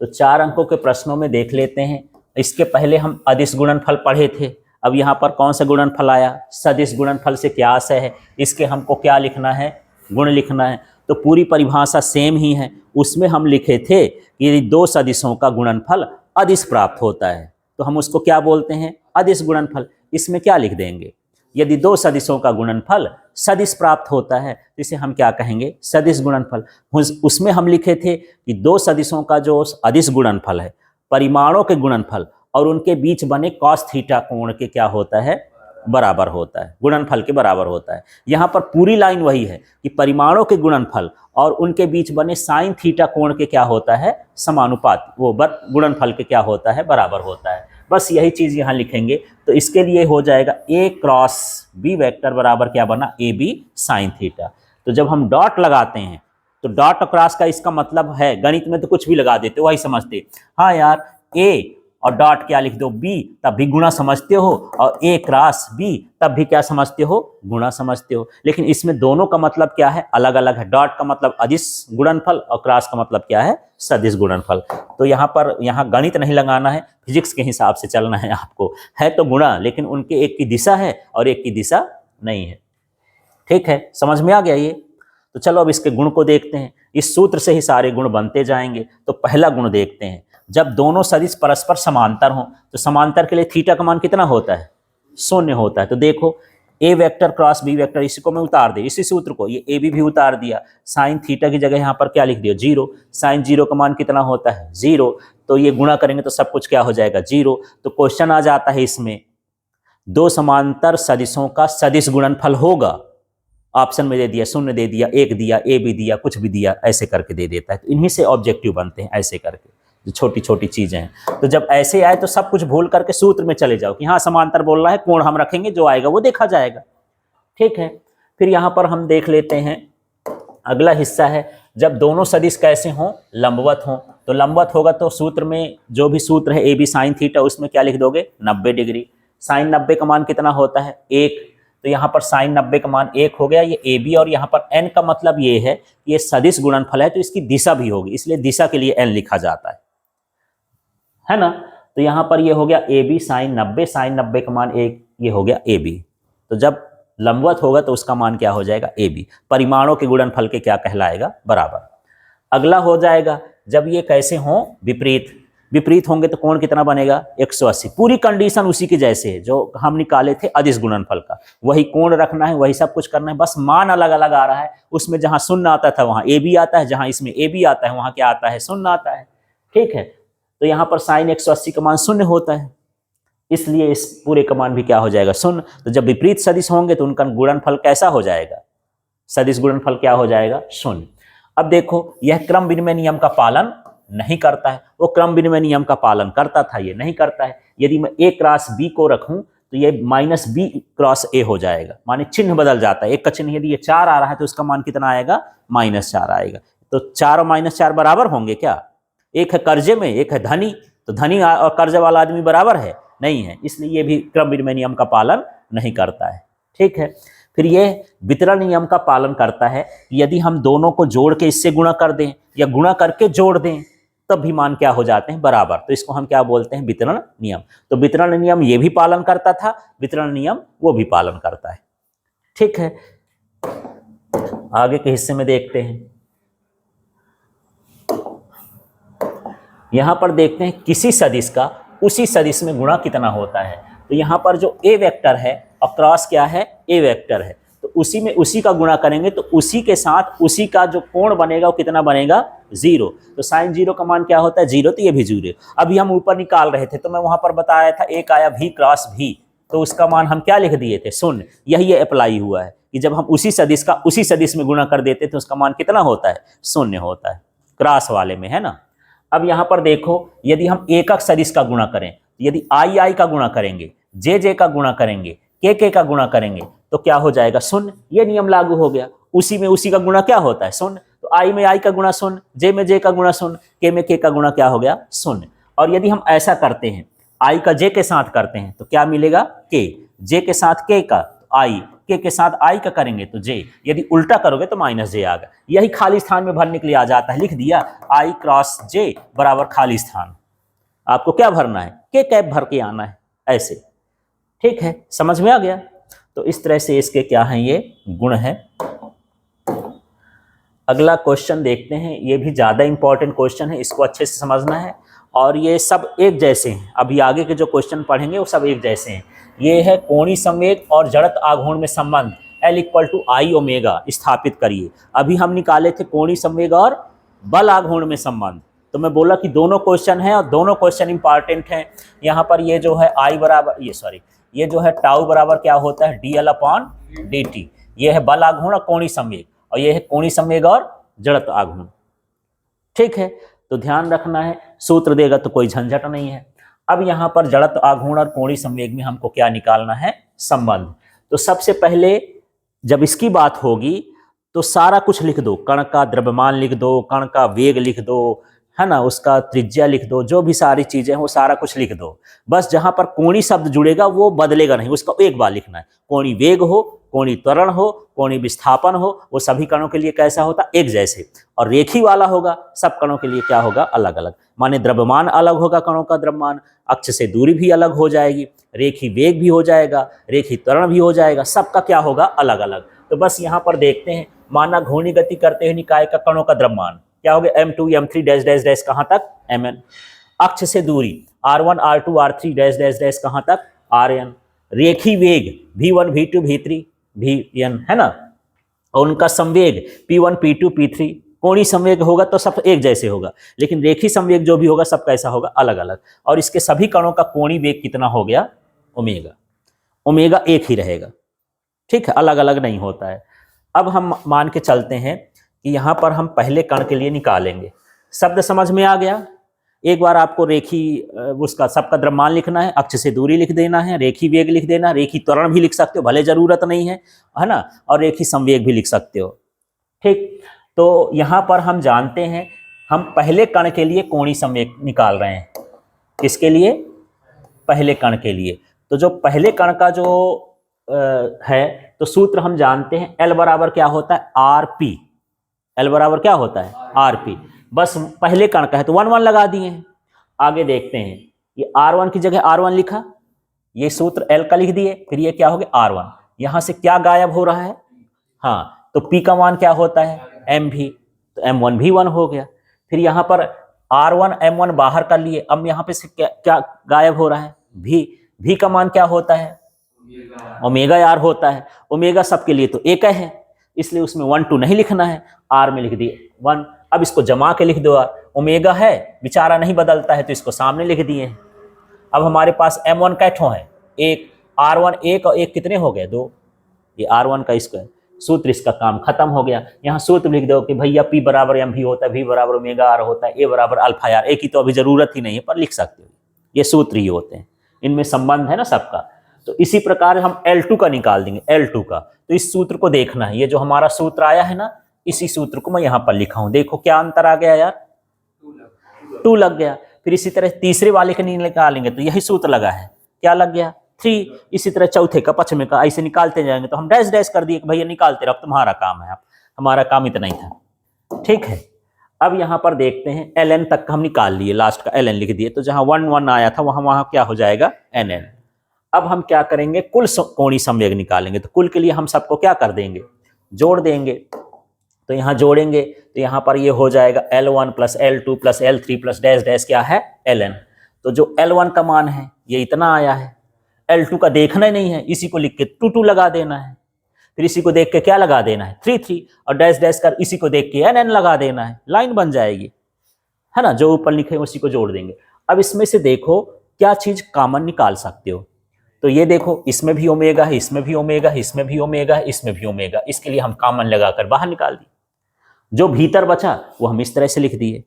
तो 4 अंकों के प्रश्नों में देख लेते हैं। इसके पहले हम अदिश गुणनफल पढ़े थे, अब यहाँ पर कौन सा गुणनफल आया, सदिश गुणनफल से क्या आशय है, इसके हमको क्या लिखना है, गुण लिखना है। तो पूरी परिभाषा सेम ही है, उसमें हम लिखे थे कि 2 सदिशों का गुणनफल अदिश प्राप्त होता है, तो हम उसको क्या बोलते हैं, अदिश गुणनफल। इसमें क्या लिख देंगे, यदि 2 सदिशों का गुणनफल सदिश प्राप्त होता है तो इसे हम क्या कहेंगे, सदिश गुणनफल। उसमें हम लिखे थे कि 2 सदिशों का जो अदिश गुणनफल है, परिमाणों के गुणनफल और उनके बीच बने कॉस थीटा कोण के क्या होता है, बराबर होता है, गुणनफल के बराबर होता है। यहाँ पर पूरी लाइन वही है कि परिमाणों के गुणनफल और उनके बीच बने साइन थीटा कोण के क्या होता है, समानुपात, वो गुणनफल के क्या होता है, बराबर होता है। बस यही चीज़ यहाँ लिखेंगे। तो इसके लिए हो जाएगा a क्रॉस b वेक्टर बराबर क्या बना, ए बी साइन थीटा। तो जब हम डॉट लगाते हैं तो डॉट क्रॉस का इसका मतलब है, गणित में तो कुछ भी लगा देते हो, वही समझते, हाँ यार a और डॉट क्या लिख दो b, तब भी गुणा समझते हो, और a क्रॉस b तब भी क्या समझते हो, गुणा समझते हो। लेकिन इसमें दोनों का मतलब क्या है, अलग अलग है। डॉट का मतलब अदिश गुणनफल और क्रॉस का मतलब क्या है, सदिश गुणनफल। तो यहाँ गणित नहीं लगाना है, फिजिक्स के हिसाब से चलना है आपको। है तो गुणा, लेकिन उनके एक की दिशा है और एक की दिशा नहीं है। ठीक है, समझ में आ गया ये। तो चलो अब इसके गुण को देखते हैं। इस सूत्र से ही सारे गुण बनते जाएंगे। तो पहला गुण देखते हैं, जब दोनों सदिश परस्पर समांतर हों तो समांतर के लिए थीटा का मान कितना होता है, 0 होता है। तो देखो a vector cross b vector, इसी को मैं उतार दे, इसी सूत्र को, ये a भी उतार दिया। साइन थीटा की जगह यहाँ पर क्या लिख दिया, 0। साइन 0 का मान कितना होता है, 0। तो ये गुणा करेंगे तो सब कुछ क्या हो जाएगा, 0। तो क्वेश्चन आ जाता है इसमें, दो समांतर सदिशों का सदिश गुणनफल होगा। ऑप्शन में दे दिया, 0 दे दिया, 1 दिया, ए भी दिया, कुछ भी दिया, ऐसे करके दे देता है। तो इन्हीं से ऑब्जेक्टिव बनते हैं, ऐसे करके, जो छोटी छोटी चीजें हैं। तो जब ऐसे आए तो सब कुछ भूल करके सूत्र में चले जाओ कि हाँ समांतर बोल रहा है, कोण हम रखेंगे, जो आएगा वो देखा जाएगा। ठीक है, फिर यहाँ पर हम देख लेते हैं अगला हिस्सा है, जब दोनों सदिश कैसे हों, लंबवत हों। तो लंबवत होगा तो सूत्र में जो भी सूत्र है ए बी साइन थीटा, उसमें क्या लिख दोगे, 90 डिग्री। साइन 90 का मान कितना होता है, 1। तो यहाँ पर साइन 90 का मान 1 हो गया, ये ए बी। और यहाँ पर एन का मतलब ये है कि ये सदिश गुणनफल है तो इसकी दिशा भी होगी, इसलिए दिशा के लिए एन लिखा जाता है ना। तो यहाँ पर ये हो गया ए बी साइन 90, साइन 90 का मान 1, ये हो गया ए बी। तो जब लंबवत होगा तो उसका मान क्या हो जाएगा, ए बी। परिमाणों के गुणनफल के क्या कहलाएगा, बराबर। अगला हो जाएगा, जब ये कैसे हों, विपरीत। विपरीत होंगे तो कोण कितना बनेगा, 180। पूरी कंडीशन उसी की जैसे है जो हम निकाले थे अदिश गुणनफल का, वही कोण रखना है, वही सब कुछ करना है, बस मान अलग अलग आ रहा है। उसमें जहां 0 आता था वहां ए बी आता है, जहां इसमें ए बी आता है वहां क्या आता है, 0 आता है। ठीक है, तो यहाँ पर साइन 180 का मान 0 होता है, इसलिए इस पूरे का मान भी क्या हो जाएगा, 0। तो जब विपरीत सदिश होंगे तो उनका गुणनफल कैसा हो जाएगा, सदिश गुणनफल क्या हो जाएगा, 0। अब देखो, यह क्रम विनिमय नियम का पालन नहीं करता है, वो क्रम विनिमय नियम का पालन करता था, ये नहीं करता है। यदि मैं a क्रॉस b को रखूं तो ये माइनस b क्रॉस a हो जाएगा, माने चिन्ह बदल जाता है। एक का चिन्ह यदि ये 4 आ रहा है तो उसका मान कितना आएगा, -4 आएगा। तो 4 और -4 बराबर होंगे क्या, एक है कर्जे में, एक है धनी, तो धनी और कर्जे वाला आदमी बराबर है, नहीं है, इसलिए ये भी क्रम विनिमय नियम का पालन नहीं करता है। ठीक है, फिर ये वितरण नियम का पालन करता है। यदि हम दोनों को जोड़ के इससे गुणा कर दें या गुणा करके जोड़ दें तब भी मान क्या हो जाते हैं, बराबर। तो इसको हम क्या बोलते हैं, वितरण नियम। तो वितरण नियम ये भी पालन करता था, वितरण नियम वो भी पालन करता है। ठीक है, आगे के हिस्से में देखते हैं। यहां पर देखते हैं किसी सदिश का उसी सदिश में गुणा कितना होता है। तो यहां पर जो ए वेक्टर है और क्रॉस क्या है, ए वेक्टर है, तो उसी में उसी का गुणा करेंगे तो उसी के साथ उसी का जो कोण बनेगा वो कितना बनेगा, 0। तो साइन 0 का मान क्या होता है, 0। तो ये भी 0। अभी हम ऊपर निकाल रहे थे तो मैं वहां पर बताया था एक आया v क्रॉस v, तो उसका मान हम क्या लिख दिए थे, 0। यही ये अप्लाई हुआ है कि जब हम उसी सदिश का उसी सदिश में गुणा कर देते तो उसका मान कितना होता है, 0 होता है, क्रॉस वाले में, है ना। अब यहाँ पर देखो, यदि हम एकक सदिश का गुणा करें, यदि आई का गुणा करेंगे, जे का गुणा करेंगे, के का गुणा करेंगे तो क्या हो जाएगा, 0। ये नियम लागू हो गया, उसी में उसी का गुणा क्या होता है, 0। तो आई में आई का गुणा 0, जे में जे का गुणा 0, के में के का गुणा क्या हो गया, 0। और यदि हम ऐसा करते हैं, आई का जे के साथ करते हैं तो क्या मिलेगा, के। जे के साथ के का आई, के साथ आई का करेंगे तो जे। यदि उल्टा करोगे तो -j आ गया। यही खाली स्थान में भरने के लिए आ जाता है, लिख दिया आई क्रॉस जे बराबर खाली स्थान। आपको क्या भरना है, के कैप भर के आना है, ऐसे। ठीक है, समझ में आ गया। तो इस तरह से इसके क्या हैं, ये गुण है। अगला क्वेश्चन देखते हैं, ये भी ज्यादा इंपॉर्टेंट क्वेश्चन है, इसको अच्छे से समझना है। और ये सब एक जैसे हैं, अभी आगे के जो क्वेश्चन पढ़ेंगे वो सब एक जैसे हैं। ये है कोणीय संवेग और जड़त्व आघूर्ण में संबंध L = I ओमेगा स्थापित करिए। अभी हम निकाले थे कोणीय संवेग और बल आघूर्ण में संबंध, तो मैं बोला कि दोनों क्वेश्चन हैं और दोनों क्वेश्चन इंपॉर्टेंट हैं। यहाँ पर ये जो है आई बराबर ये जो है टाउ बराबर क्या होता है D L upon D T. ये है बल आघूर्ण और कोणीय संवेग, और ये है कोणीय संवेग और जड़त्व आघूर्ण। ठीक है, तो ध्यान रखना है, सूत्र देगा तो कोई झंझट नहीं है। अब यहाँ पर जड़त्व आघूर्ण और कोणीय संवेग में हमको क्या निकालना है, संबंध। तो सबसे पहले जब इसकी बात होगी तो सारा कुछ लिख दो, कण का द्रव्यमान लिख दो, कण का वेग लिख दो, है ना, उसका त्रिज्या लिख दो, जो भी सारी चीजें हैं वो सारा कुछ लिख दो। बस जहां पर कोणीय शब्द जुड़ेगा वो बदलेगा नहीं, उसका एक बार लिखना है। कोणीय वेग हो, कोणीय त्वरण हो, कोणीय विस्थापन हो, वो सभी कणों के लिए कैसा होता है, एक जैसे। और रेखी वाला होगा, सब कणों के लिए क्या होगा, अलग अलग। माने द्रव्यमान अलग होगा, कणों का द्रव्यमान, अक्ष से दूरी भी अलग हो जाएगी, रेखी वेग भी हो जाएगा, रेखी त्वरण भी हो जाएगा, सबका क्या होगा, अलग अलग। तो बस यहाँ पर देखते हैं, माना घूर्णी गति करते हुए निकाय का कणों का द्रव्यमान क्या हो गया, m2 m3 dash dash dash कहाँ तक, mn। अक्ष से दूरी r1 r2 r3 dash dash dash कहाँ तक, rn। रेखी वेग v1 v2 v3 vn, है ना, और उनका संवेग p1 p2 p3। कोणीय संवेग होगा तो सब एक जैसे होगा, लेकिन रेखी संवेग जो भी होगा सब कैसा होगा, अलग अलग। और इसके सभी कणों का कोणीय वेग कितना हो गया, ओमेगा। ओमेगा एक ही रहेगा, ठीक है, अलग अलग नहीं होता है। अब हम मान के चलते हैं कि यहाँ पर हम पहले कण के लिए निकालेंगे। शब्द समझ में आ गया। एक बार आपको रेखी उसका सबका द्रव्यमान लिखना है, अक्ष से दूरी लिख देना है, रेखी वेग लिख देना, रेखी त्वरण भी लिख सकते हो, भले जरूरत नहीं है ना, और रेखी संवेग भी लिख सकते हो। ठीक, तो यहाँ पर हम जानते हैं, हम पहले कण के लिए कोणीय संवेग निकाल रहे हैं। किसके लिए, पहले कण के लिए। तो जो पहले कण का जो है, तो सूत्र हम जानते हैं, L बराबर क्या होता है, RP। L बराबर क्या होता है, RP। बस पहले कण का है तो 1 1 लगा दिए हैं। आगे देखते हैं, ये R1 की जगह R1 लिखा, ये सूत्र L का लिख दिए, फिर ये क्या हो गया R1। यहां से क्या गायब हो रहा है, हाँ, तो P का मान क्या होता है, MV, तो M1 भी 1 हो गया। फिर यहाँ पर R1 M1 बाहर कर लिए, अब यहाँ पे से क्या गायब हो रहा है, V का मान क्या होता है, ओमेगा आर होता है। ओमेगा सबके लिए तो एक है, इसलिए उसमें 1 2 नहीं लिखना है, आर में लिख दिए 1। अब इसको जमा के लिख दो, ओमेगा है बेचारा नहीं बदलता है तो इसको सामने लिख दिए हैं। अब हमारे पास M1 कैठों है, एक R1 एक और एक कितने हो गए, 2, ये R1 का स्क्वायर। सूत्र इसका काम खत्म हो गया। यहाँ सूत्र लिख दो कि भैया P बराबर MV होता है, V बराबर ओमेगा आर होता है, A बराबर अल्फा आर। एक की तो अभी जरूरत ही नहीं है पर लिख सकते हो, ये सूत्र ही होते हैं, इनमें संबंध है ना सबका। तो इसी प्रकार हम L2 का निकाल देंगे, L2 का। तो इस सूत्र को देखना है, ये जो हमारा सूत्र आया है ना, इसी सूत्र को मैं यहाँ पर लिखा हूं। देखो क्या अंतर आ गया यार, 2 लग गया। फिर इसी तरह तीसरे वाले के नहीं निकालेंगे तो यही सूत्र लगा है, क्या लग गया, 3। इसी तरह चौथे का, पश्चिम का, ऐसे निकालते जाएंगे तो हम डैश डैश कर दिए कि भैया निकालते रहो, तुम्हारा काम है, हमारा काम इतना ही था। ठीक है, अब यहाँ पर देखते हैं, ln तक हम निकाल लिए, लास्ट का ln लिख दिए, तो जहां 1 1 आया था वहां क्या हो जाएगा, nn। अब हम क्या करेंगे, कुल कोणीय संवेग निकालेंगे। तो कुल के लिए हम सबको क्या कर देंगे, जोड़ देंगे। तो यहाँ जोड़ेंगे तो यहाँ पर ये हो जाएगा L1 plus L2 plus L3 plus dash dash क्या है, Ln। तो जो L1 का मान है ये इतना आया है, L2 का देखना ही नहीं है, इसी को लिख के 2 2 लगा देना है, फिर इसी को देख के क्या लगा देना है, 3 3, और डैश डैश कर इसी को देख के Nn लगा देना है, लाइन बन जाएगी, है ना, जो ऊपर लिखे उसी को जोड़ देंगे। अब इसमें से देखो क्या चीज कॉमन निकाल सकते हो। तो ये देखो, इसमें भी ओमेगा है, इसमें भी ओमेगा है, इसमें भी ओमेगा है, इसमें भी ओमेगा, इसके लिए हम कॉमन लगाकर बाहर निकाल दिए। जो भीतर बचा वो हम इस तरह से लिख दिए।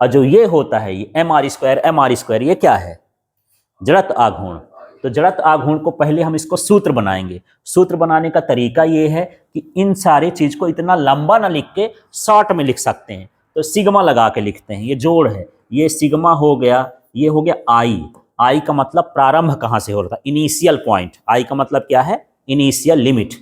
और जो ये होता है, ये mr स्क्वायर, ये क्या है, जड़त्व आघूर्ण। तो जड़त्व आघूर्ण को पहले हम इसको सूत्र बनाएंगे। सूत्र बनाने का तरीका ये है कि इन सारे चीज को इतना लंबा ना लिख के शॉर्ट में लिख सकते हैं, तो सिग्मा लगा के लिखते हैं। ये जोड़ है, ये सिग्मा हो गया, ये हो गया आई का मतलब प्रारंभ कहाँ से हो रहा था, इनिशियल पॉइंट। आई का मतलब क्या है, इनिशियल लिमिट।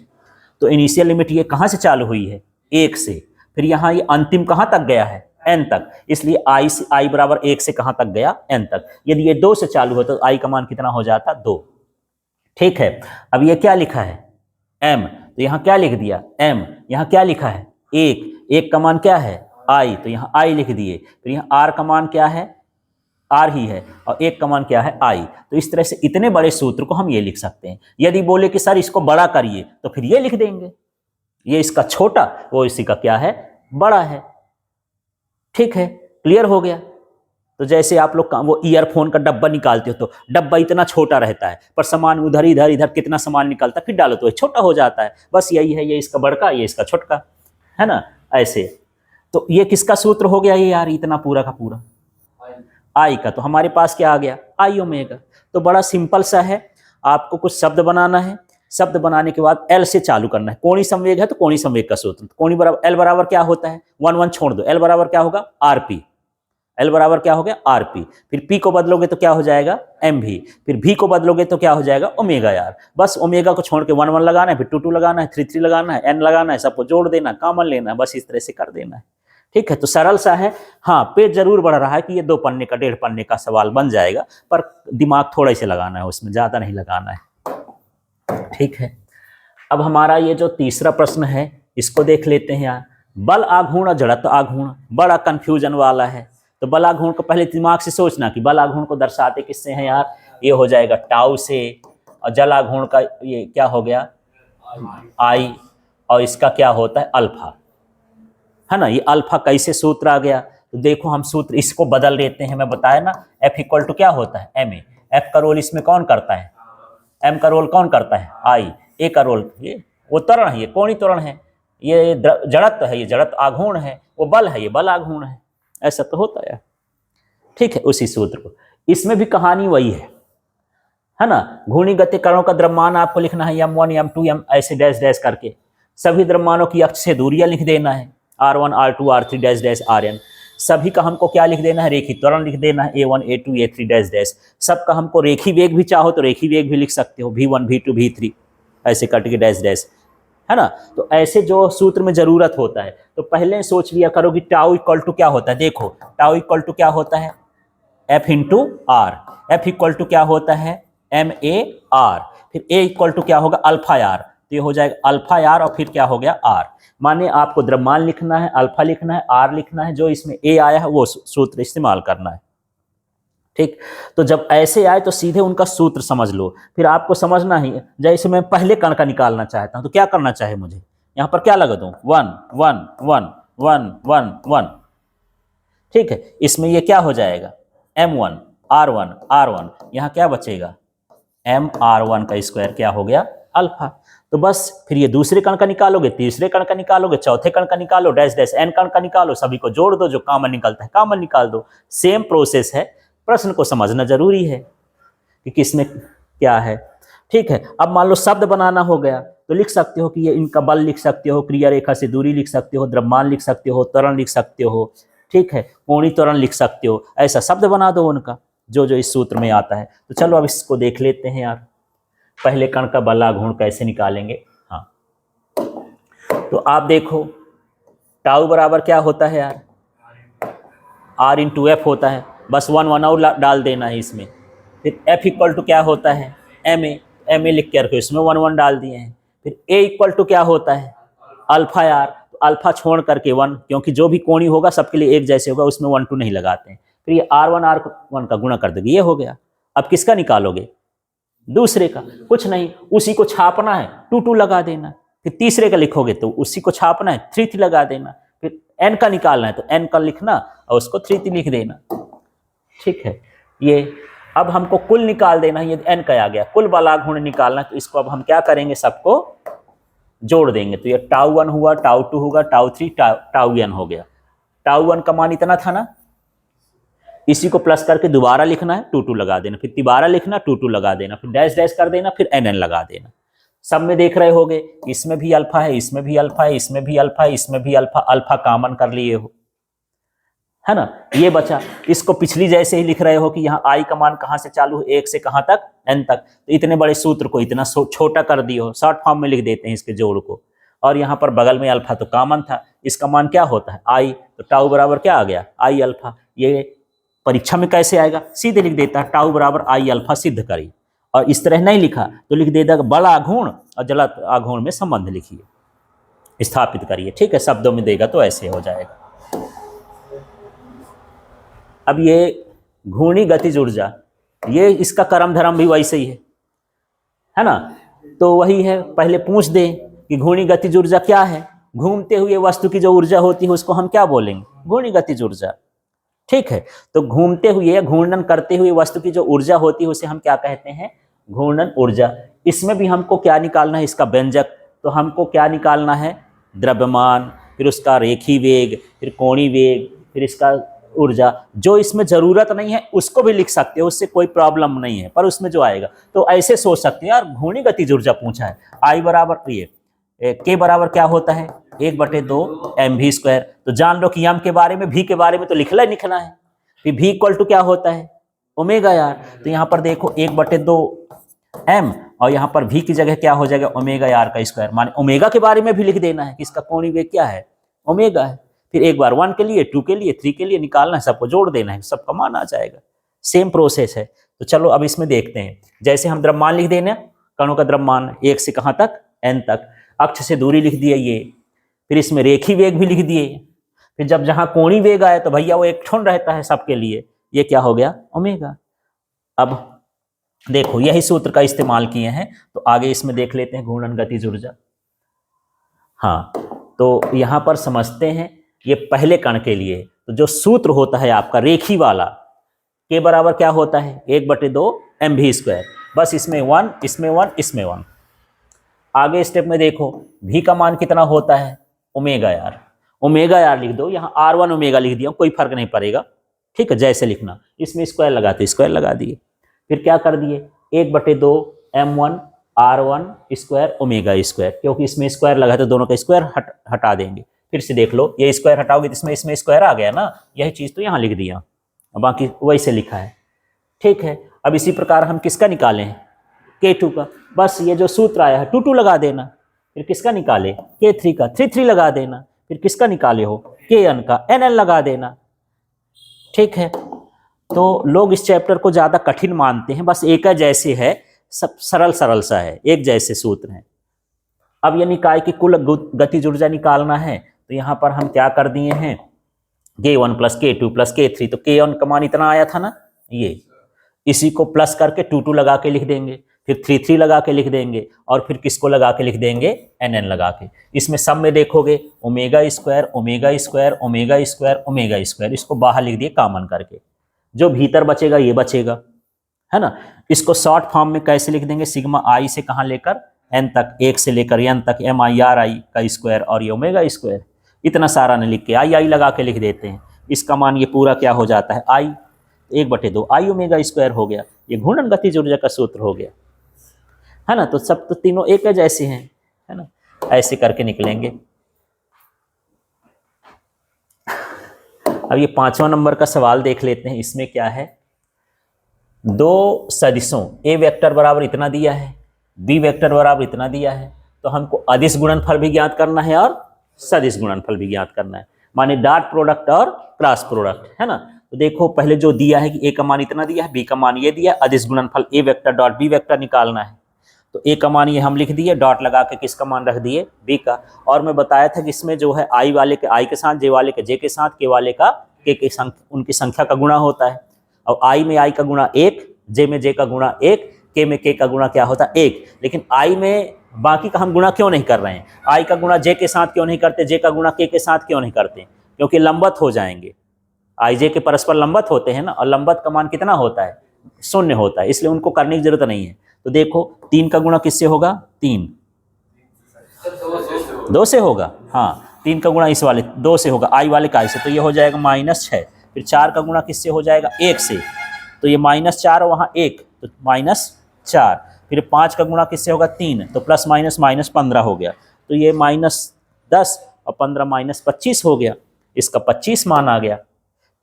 तो इनिशियल लिमिट ये कहाँ से चालू हुई है, 1 से, फिर यहाँ ये अंतिम कहाँ तक गया है, n तक, इसलिए आई बराबर 1 से कहाँ तक गया, n तक। यदि ये 2 से चालू हो तो आई का मान कितना हो जाता, 2। ठीक है, अब ये क्या लिखा है, m, तो यहाँ क्या लिख दिया, m। यहाँ क्या लिखा है, 1 का मान क्या है, i, तो यहाँ i लिख दिए। फिर यहाँ r का मान क्या है, r ही है, और 1 का मान क्या है, i। तो इस तरह से इतने बड़े सूत्र को हम ये लिख सकते हैं। यदि बोले कि सर इसको बड़ा करिए तो फिर ये लिख देंगे, ये इसका छोटा वो इसी का क्या है, बड़ा है। ठीक है, क्लियर हो गया। तो जैसे आप लोग वो ईयरफोन का डब्बा निकालते हो तो डब्बा इतना छोटा रहता है, पर सामान उधर इधर इधर कितना सामान निकलता है, फिर डालो तो ये छोटा हो जाता है। बस यही है, ये इसका बड़का, ये इसका छोटका, है ना, ऐसे। तो ये किसका सूत्र हो गया ये यार, इतना पूरा का पूरा आई का। तो हमारे पास क्या आ गया, आई ओमेगा। तो बड़ा सिंपल सा है, आपको कुछ शब्द बनाना है, शब्द बनाने के बाद एल से चालू करना है। कोणीय संवेग है तो कोणीय संवेग का सूत्र, कोणीय बराबर एल बराबर क्या होता है, 1 1 छोड़ दो, एल बराबर क्या होगा आरपी, एल बराबर क्या हो गया आरपी, फिर पी को बदलोगे तो क्या हो जाएगा एम भी, फिर भी को बदलोगे तो क्या हो जाएगा ओमेगा यार। बस ओमेगा को छोड़ के 1 1 लगाना है, फिर 2 2 लगाना है, 3 3 लगाना है, एन लगाना है, सबको जोड़ देना, कॉमन लेना है, बस इस तरह से कर देना है। ठीक है, तो सरल सा है। हाँ, पेज जरूर बढ़ रहा है कि ये 2 पन्ने का 1.5 पन्ने का सवाल बन जाएगा, पर दिमाग थोड़ा से लगाना है, उसमें ज्यादा नहीं लगाना है। ठीक है, अब हमारा ये जो तीसरा प्रश्न है इसको देख लेते हैं यार। बल आघूर्ण और जड़त्व आघूर्ण बड़ा कंफ्यूजन वाला है। तो बल आघूर्ण को पहले दिमाग से सोचना कि बल आघूर्ण को दर्शाते किससे हैं यार, ये हो जाएगा टाउ से, और जल आघूर्ण का ये क्या हो गया आई, और इसका क्या होता है अल्फा, है ना। ये अल्फा कैसे सूत्र आ गया, तो देखो हम सूत्र इसको बदल देते हैं। मैं बताया ना, एफ इक्वल टू क्या होता है एम ए, एफ का रोल इसमें कौन करता है, एम का रोल कौन करता है आई, ए का रोल ये वो त्वरण है, ये कोणीय त्वरण है, ये जड़त्व है, ये जड़त्व आघूर्ण है, वो बल है, ये बल आघूर्ण है। ऐसा तो होता है। ठीक है, उसी सूत्र को इसमें भी कहानी वही है ना। घूर्णी गति कणों का द्रव्यमान आपको लिखना है m1 m2 m ऐसे डैश डैश करके, सभी द्रव्यमानों की अक्ष से दूरियां लिख देना है, r1 r2 r3 dash dash rn। सभी का हमको क्या लिख देना है, रेखी त्वरण लिख देना है, a1 a2 a3 dash dash. सबका हमको रेखी वेग भी चाहो तो रेखी वेग भी लिख सकते हो, v1 v2 v3 ऐसे कट के डैश डैश, है ना। तो ऐसे जो सूत्र में जरूरत होता है, तो पहले सोच लिया करो कि टाउ इक्वल टू क्या होता है। देखो टाउ इक्वल टू क्या होता है F into R, F equal to क्या होता है एम ए आर, फिर ए इक्वल टू क्या होगा अल्फा आर, तो ये हो जाएगा अल्फा आर और फिर क्या हो गया आर। माने आपको द्रव्यमान लिखना है, अल्फा लिखना है, आर लिखना है, जो इसमें ए आया है वो सूत्र इस्तेमाल करना है। ठीक, तो जब ऐसे आए तो सीधे उनका सूत्र समझ लो। फिर आपको समझना ही, जैसे मैं पहले कण का निकालना चाहता हूं तो क्या करना चाहे मुझे, यहां पर क्या लगा दूं 1 1 1 1 1 1। ठीक है, इसमें ये क्या हो जाएगा m1 r1 r1, यहां क्या बचेगा m r1 का स्क्वायर क्या हो गया अल्फा। तो बस फिर ये दूसरे कण का निकालोगे, तीसरे कण का निकालोगे, चौथे कण का निकालो, डैश डैश n कण का निकालो, सभी को जोड़ दो, जो कॉमन निकलता है कॉमन निकाल दो। सेम प्रोसेस है, प्रश्न को समझना जरूरी है कि किसमें क्या है। ठीक है, अब मान लो शब्द बनाना हो गया तो लिख सकते हो कि ये इनका बल लिख सकते हो, क्रिया रेखा से दूरी लिख सकते हो, द्रव्यमान लिख सकते हो, त्वरण लिख सकते हो। ठीक है, कोणीय त्वरण लिख सकते हो, ऐसा शब्द बना दो उनका जो जो इस सूत्र में आता है। तो चलो अब इसको देख लेते हैं यार, पहले कण का बल आघूर्ण कैसे निकालेंगे। हाँ, तो आप देखो टाउ बराबर क्या होता है यार आर इंटू एफ होता है, बस 1 1 और डाल देना है इसमें। फिर एफ इक्वल टू क्या होता है एम ए लिख के रखो, इसमें 1 1 डाल दिए हैं। फिर ए इक्वल टू क्या होता है अल्फा आर, तो अल्फा छोड़ करके 1, क्योंकि जो भी कोणीय होगा सबके लिए एक जैसे होगा, उसमें 1 2 नहीं लगाते हैं। फिर ये r1 का गुणा कर दोगे, ये हो गया। अब किसका निकालोगे दूसरे का, कुछ नहीं, उसी को छापना है, 2 2 लगा देना। फिर तीसरे का लिखोगे तो उसी को छापना है, 3 3 लगा देना। फिर n का निकालना है तो n का लिखना और उसको 3 3 लिख देना। ठीक है, ये अब हमको कुल निकाल देना है, ये n का आ गया, कुल बल आघूर्ण निकालना। तो इसको अब हम क्या करेंगे, सबको जोड़ देंगे। तो ये टाउ 1 हुआ, टाउ 2 होगा, टाउ 3 टाउ n हो गया। टाउ 1 का मान इतना था ना, इसी को प्लस करके दोबारा लिखना है, 2 2 लगा देना, फिर दोबारा लिखना 2 2 लगा देना, फिर डैश डैश कर देना, फिर n n लगा देना। सब में देख रहे होगे, इसमें भी अल्फा है, इसमें भी अल्फा है, इसमें भी अल्फा है, इसमें भी अल्फा, अल्फा कॉमन कर लिए हो, है ना। ये बचा, इसको पिछली जैसे ही लिख रहे हो कि यहाँ आई का मान कहाँ से चालू है, 1 से कहाँ तक n तक। तो इतने बड़े सूत्र को इतना छोटा कर दिए हो, शॉर्ट फॉर्म में लिख देते हैं इसके जोड़ को। और यहाँ पर बगल में अल्फा तो कॉमन था, इसका मान क्या होता है आई, तो टाउ बराबर क्या आ गया आई अल्फा। ये परीक्षा में कैसे आएगा, सीधे लिख देता है टाउ बराबर आई अल्फा सिद्ध करी। और इस तरह नहीं लिखा तो लिख देता बल आघूर्ण और जल आघूर्ण में संबंध लिखिए, स्थापित करिए। ठीक है, शब्दों में देगा तो ऐसे हो जाएगा। अब ये घूर्णी गतिज ऊर्जा, ये इसका कर्म धर्म भी वैसे ही है ना। तो वही है, पहले पूछ दे कि घूर्णी गतिज ऊर्जा क्या है। घूमते हुए वस्तु की जो ऊर्जा होती है उसको हम क्या बोलेंगे, घूर्णी गतिज ऊर्जा। ठीक है। तो घूमते हुए या घूर्णन करते हुए वस्तु की जो ऊर्जा होती है उसे हम क्या कहते हैं, घूर्णन ऊर्जा। इसमें भी हमको क्या निकालना है, इसका व्यंजक। तो हमको क्या निकालना है, द्रव्यमान, फिर उसका रेखी वेग, फिर कोणीय वेग, फिर इसका ऊर्जा। जो इसमें जरूरत नहीं है उसको भी लिख सकते हो, उससे कोई प्रॉब्लम नहीं है, पर उसमें जो आएगा तो ऐसे सोच सकते हैं यार घूर्णी गतिज ऊर्जा पूछा है, आई बराबर ये के बराबर क्या होता है 1/2 mv²। तो जान लो कि एम के बारे में, भी के बारे में तो लिखना है। फिर भी इक्वल टू क्या होता है, ओमेगा यार। तो यहाँ पर देखो 1/2 m, और यहाँ पर भी की जगह क्या हो जाएगा, ओमेगा यार का स्क्वायर। माने ओमेगा के बारे में भी लिख देना है कि इसका कोणीय वेग क्या है, ओमेगा है। फिर एक बार 1 के लिए, 2 के लिए, 3 के लिए निकालना है, सबको जोड़ देना है, सबका मान आ जाएगा। सेम प्रोसेस है। तो चलो अब इसमें देखते हैं। जैसे हम द्रव्यमान लिख देना, कणों का द्रव्यमान 1 से कहाँ तक, n तक। अक्ष से दूरी लिख दिए ये, फिर इसमें रेखी वेग भी लिख दिए। फिर जब जहां कोणीय वेग आए तो भैया वो एक ठोन रहता है सबके लिए, ये क्या हो गया, ओमेगा। अब देखो यही सूत्र का इस्तेमाल किए हैं, तो आगे इसमें देख लेते हैं घूर्णन गतिज ऊर्जा। हाँ, तो यहां पर समझते हैं ये पहले कण के लिए। तो जो सूत्र होता है आपका रेखी वाला, के बराबर क्या होता है 1/2 mv²। बस इसमें 1, इसमें 1, इसमें 1। आगे स्टेप में देखो भी का मान कितना होता है, ओमेगा यार। ओमेगा यार लिख दो, यहाँ r1 ओमेगा लिख दिया, कोई फर्क नहीं पड़ेगा, ठीक है, जैसे लिखना। इसमें स्क्वायर लगाते स्क्वायर लगा दिए, फिर क्या कर दिए 1/2 m1 r1² ओमेगा², क्योंकि इसमें स्क्वायर लगा तो दोनों का स्क्वायर हटा देंगे। फिर से देख लो, ये स्क्वायर हटाओगे तो इसमें स्क्वायर आ गया ना, यही चीज़ तो यहाँ लिख दिया, बाकी वैसे लिखा है, ठीक है। अब इसी प्रकार हम किसका निकालें, K2 का। बस ये जो सूत्र आया है 2 लगा देना। फिर किसका निकाले, K3 का 3 लगा देना। फिर किसका निकाले हो, Kn का nn लगा देना, ठीक है। तो लोग इस चैप्टर को ज़्यादा कठिन मानते हैं, बस एक जैसे है, सब सरल सा है, एक जैसे सूत्र हैं। अब ये निकाय की कुल गतिज ऊर्जा निकालना है, तो यहाँ पर हम क्या कर दिए हैं, K1 + K2 + K3। तो K1 का मान इतना आया था ना, ये इसी को प्लस करके 2 लगा के लिख देंगे, फिर 3 लगा के लिख देंगे, और फिर किसको लगा के लिख देंगे, nn लगा के। इसमें सब में देखोगे ओमेगा², ओमेगा², ओमेगा², ओमेगा², इसको बाहर लिख दिए कॉमन करके। जो भीतर बचेगा ये बचेगा, है ना। इसको शॉर्ट फॉर्म में कैसे लिख देंगे, सिग्मा i से कहाँ लेकर n तक, 1 से लेकर n तक MIRI का स्क्वायर, और ये ओमेगा²। इतना सारा ने लिख के आई लगा के लिख देते हैं। इसका मान ये पूरा क्या हो जाता है, i 1/2 i ओमेगा² हो गया। ये घूर्णन गतिज ऊर्जा का सूत्र हो गया, है ना। तो सब तो तीनों एक जैसे हैं, है ना, ऐसे करके निकलेंगे। अब ये 5वां नंबर का सवाल देख लेते हैं। इसमें क्या है, दो सदिशों ए वेक्टर बराबर इतना दिया है, बी वेक्टर बराबर इतना दिया है, तो हमको अदिश गुणनफल भी ज्ञात करना है और सदिश गुणनफल भी ज्ञात करना है, माने डॉट प्रोडक्ट और क्रॉस प्रोडक्ट, है ना। तो देखो पहले जो दिया है कि ए का मान इतना दिया है, बी का मान ये दिया, अदिश गुणनफल ए वेक्टर डॉट बी वेक्टर निकालना है। तो ए का मान ये हम लिख दिए, डॉट लगा के किसका मान रख दिए, बी का। और मैं बताया था कि इसमें जो है आई वाले के आई के साथ, जे वाले के जे के साथ, के वाले का के संख्या, उनकी संख्या का गुणा होता है। और आई में आई का गुणा 1, जे में जे का गुणा 1, के में के का गुणा क्या होता है 1। लेकिन आई में बाकी का हम गुणा क्यों नहीं कर रहे हैं, आई का गुणा जे के साथ क्यों नहीं करते, जे का गुणा के साथ क्यों नहीं करते, क्योंकि लंबवत हो जाएंगे। आई जे के परस्पर लंबवत होते हैं ना, और लंबवत का मान कितना होता है, 0 होता है, इसलिए उनको करने की जरूरत नहीं है। तो देखो 3 का गुणा किससे होगा, 3 2 से होगा, हाँ 3 का गुणा इस वाले 2 से होगा, आई वाले का आई से, तो ये हो जाएगा -6। फिर 4 का गुणा किससे हो जाएगा, 1 से, तो ये -4 वहाँ 1, तो -4। फिर 5 का गुणा किससे होगा, 3, तो प्लस माइनस -15 हो गया, तो ये -10 और 15 -25 हो गया, इसका 25 मान आ गया।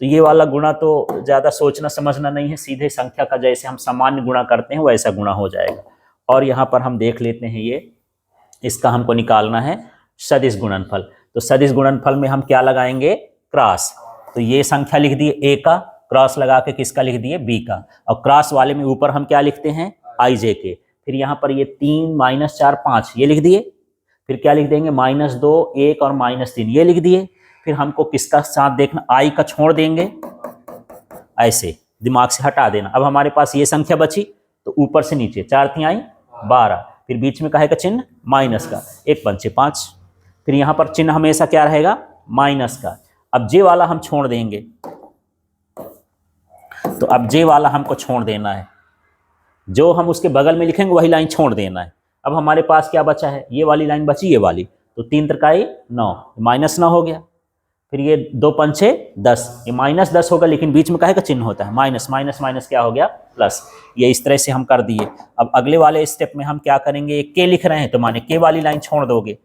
तो ये वाला गुणा तो ज़्यादा सोचना समझना नहीं है, सीधे संख्या का जैसे हम सामान्य गुणा करते हैं वैसा गुणा हो जाएगा। और यहाँ पर हम देख लेते हैं, ये इसका हमको निकालना है सदिश गुणनफल। तो सदिश गुणनफल में हम क्या लगाएंगे, क्रॉस। तो ये संख्या लिख दिए ए का, क्रॉस लगा के किसका लिख दिए, बी का। और क्रॉस वाले में ऊपर हम क्या लिखते हैं, आई जे के। फिर यहाँ पर ये 3 -4 5 ये लिख दिए। फिर क्या लिख देंगे, -2 1 और -3 ये लिख दिए। फिर हमको किसका साथ देखना, आई का छोड़ देंगे, ऐसे दिमाग से हटा देना। अब हमारे पास ये संख्या बची, तो ऊपर से नीचे 4 3 12, फिर बीच में काहे का चिन्ह, माइनस का, 1 5 5। फिर यहाँ पर चिन्ह हमेशा क्या रहेगा, माइनस का। अब जे वाला हम छोड़ देंगे, तो अब जे वाला हमको छोड़ देना है, जो हम उसके बगल में लिखेंगे वही लाइन छोड़ देना है। अब हमारे पास क्या बचा है, ये वाली लाइन बची, ये वाली, तो 3 त्रिकाई 9, -9 हो गया। फिर ये 2 पंचे 10, ये -10 होगा, लेकिन बीच में काहे का चिन्ह होता है, माइनस माइनस माइनस क्या हो गया, प्लस। ये इस तरह से हम कर दिए। अब अगले वाले स्टेप में हम क्या करेंगे, के लिख रहे हैं तो माने के वाली लाइन छोड़ दोगे,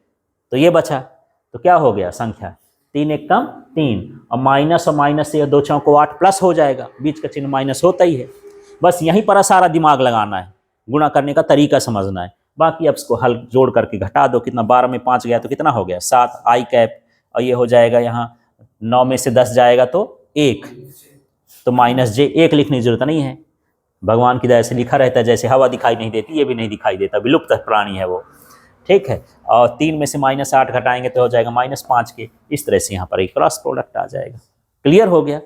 तो ये बचा, तो क्या हो गया संख्या 3 एक कम 3, और माइनस और माइनस से 2 चौको 8 प्लस हो जाएगा, बीच का चिन्ह माइनस होता ही है। बस यहीं पर सारा दिमाग लगाना है, गुणा करने का तरीका समझना है। बाकी अब इसको हल जोड़ करके घटा दो, कितना 12 में 5 गया तो कितना हो गया 7 आई कैप, और ये हो जाएगा यहाँ 9 में से 10 जाएगा तो 1, तो -j 1 लिखने की जरूरत नहीं है, भगवान की दया से लिखा रहता है, जैसे हवा दिखाई नहीं देती ये भी नहीं दिखाई देता, विलुप्त प्राणी है वो, ठीक है। और 3 में से -8 घटाएंगे तो हो जाएगा -5 के, इस तरह से यहाँ पर एक क्रॉस प्रोडक्ट आ जाएगा। क्लियर हो गया।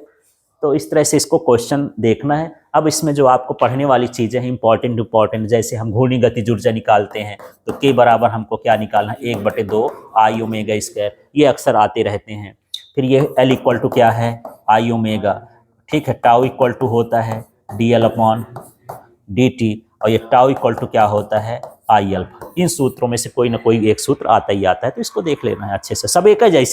तो इस तरह से इसको क्वेश्चन देखना है। अब इसमें जो आपको पढ़ने वाली चीज़ें हैं इंपॉर्टेंट, जैसे हम घूर्णी गतिज ऊर्जा निकालते हैं तो के बराबर हमको क्या निकालना है, 1/2 आई ओमेगा स्क्वायर, ये अक्सर आते रहते हैं। फिर ये L इक्वल टू क्या है, आई ओमेगा, ठीक है। टाउ इक्वल टू होता है dl/dt, और ये टाउ इक्वल टू क्या होता है, आई अल्फा। इन सूत्रों में से कोई ना कोई एक सूत्र आता ही आता है, तो इसको देख लेना है अच्छे से, सब एक है जैसे